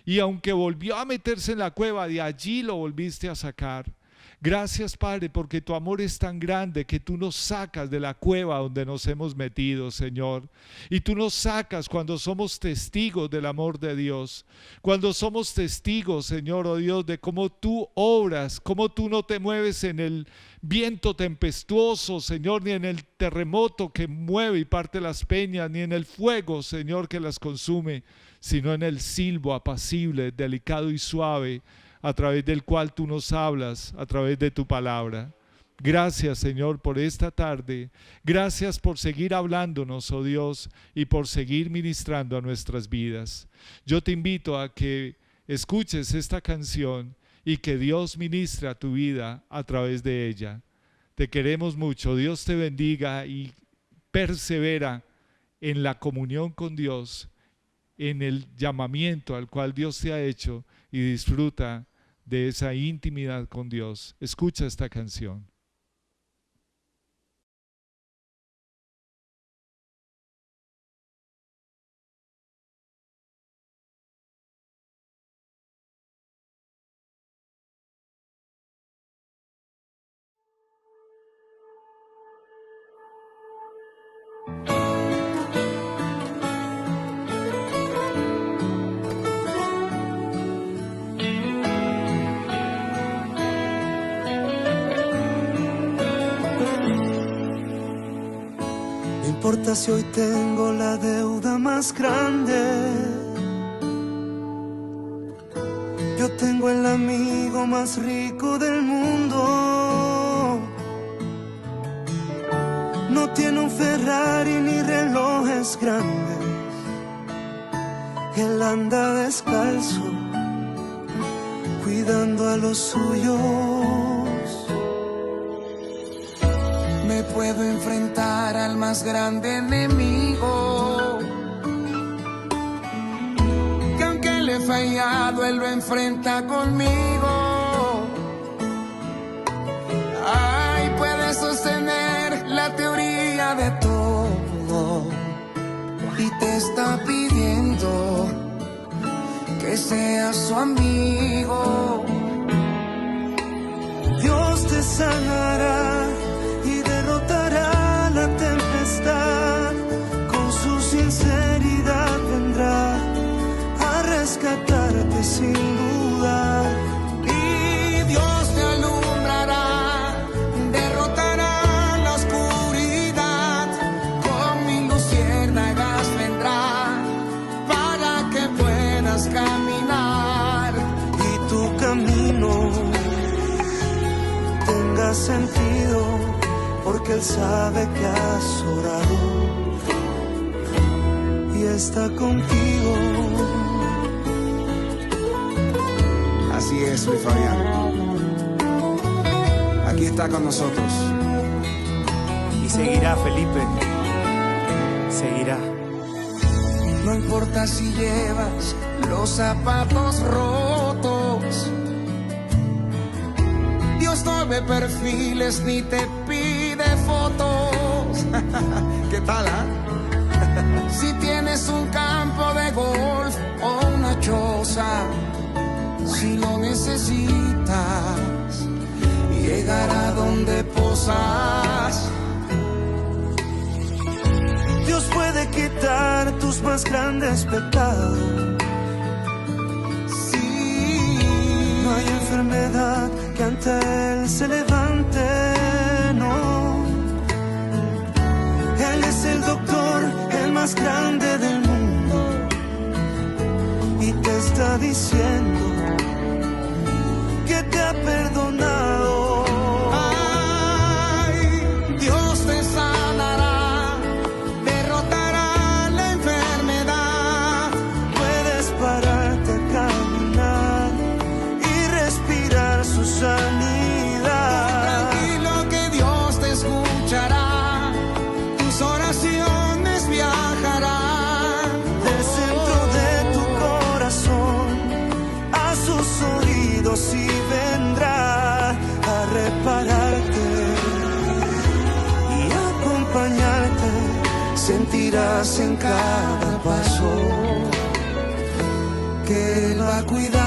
Y aunque volvió a meterse en la cueva, de allí lo volviste a sacar. Gracias, Padre, porque tu amor es tan grande que tú nos sacas de la cueva donde nos hemos metido, Señor. Y tú nos sacas cuando somos testigos del amor de Dios. Cuando somos testigos, Señor, oh Dios, de cómo tú obras, cómo tú no te mueves en el viento tempestuoso, Señor, ni en el terremoto que mueve y parte las peñas, ni en el fuego, Señor, que las consume, sino en el silbo apacible, delicado y suave, a través del cual tú nos hablas, a través de tu palabra. Gracias, Señor, por esta tarde. Gracias por seguir hablándonos, oh Dios, y por seguir ministrando a nuestras vidas. Yo te invito a que escuches esta canción y que Dios ministre a tu vida a través de ella. Te queremos mucho. Dios te bendiga y persevera en la comunión con Dios, en el llamamiento al cual Dios te ha hecho, y disfruta de esa intimidad con Dios. Escucha esta canción. No importa si hoy tengo la deuda más grande, yo tengo el amigo más rico del mundo. No tiene un Ferrari ni relojes grandes, él anda descalzo, cuidando a los suyos. Me puedo enfrentar al más grande enemigo, que aunque le he fallado, él lo enfrenta conmigo. Ay, puede sostener la teoría de todo y te está pidiendo que seas su amigo. Dios te sanará y derrotará la tempestad, con su sinceridad vendrá a rescatarte sin duda. Y Dios te alumbrará, derrotará la oscuridad, con mil luciérnagas vendrá para que puedas caminar y tu camino tenga sentido, porque Él sabe que has orado y está contigo. Así es, Luis Fabián. Aquí está con nosotros. Y seguirá, Felipe. Seguirá. No importa si llevas los zapatos rotos, Dios no ve perfiles ni te pide fotos. ¿Qué tal, Si tienes un campo de golf o una choza, si lo necesitas, llegará donde posas. quitar tus más grandes pecados. Sí, no hay enfermedad que ante Él se levante, no. Él es el doctor, el más grande del mundo, y te está diciendo que te ha perdonado. Ay, Dios te sanará, derrotará la enfermedad. Puedes pararte a caminar y respirar su sanidad. Tranquilo que Dios te escuchará, tus oraciones viajarán Del centro de tu corazón a sus oídos y vendrá a repararte y acompañarte. Sentirás en cada paso que Él va a cuidar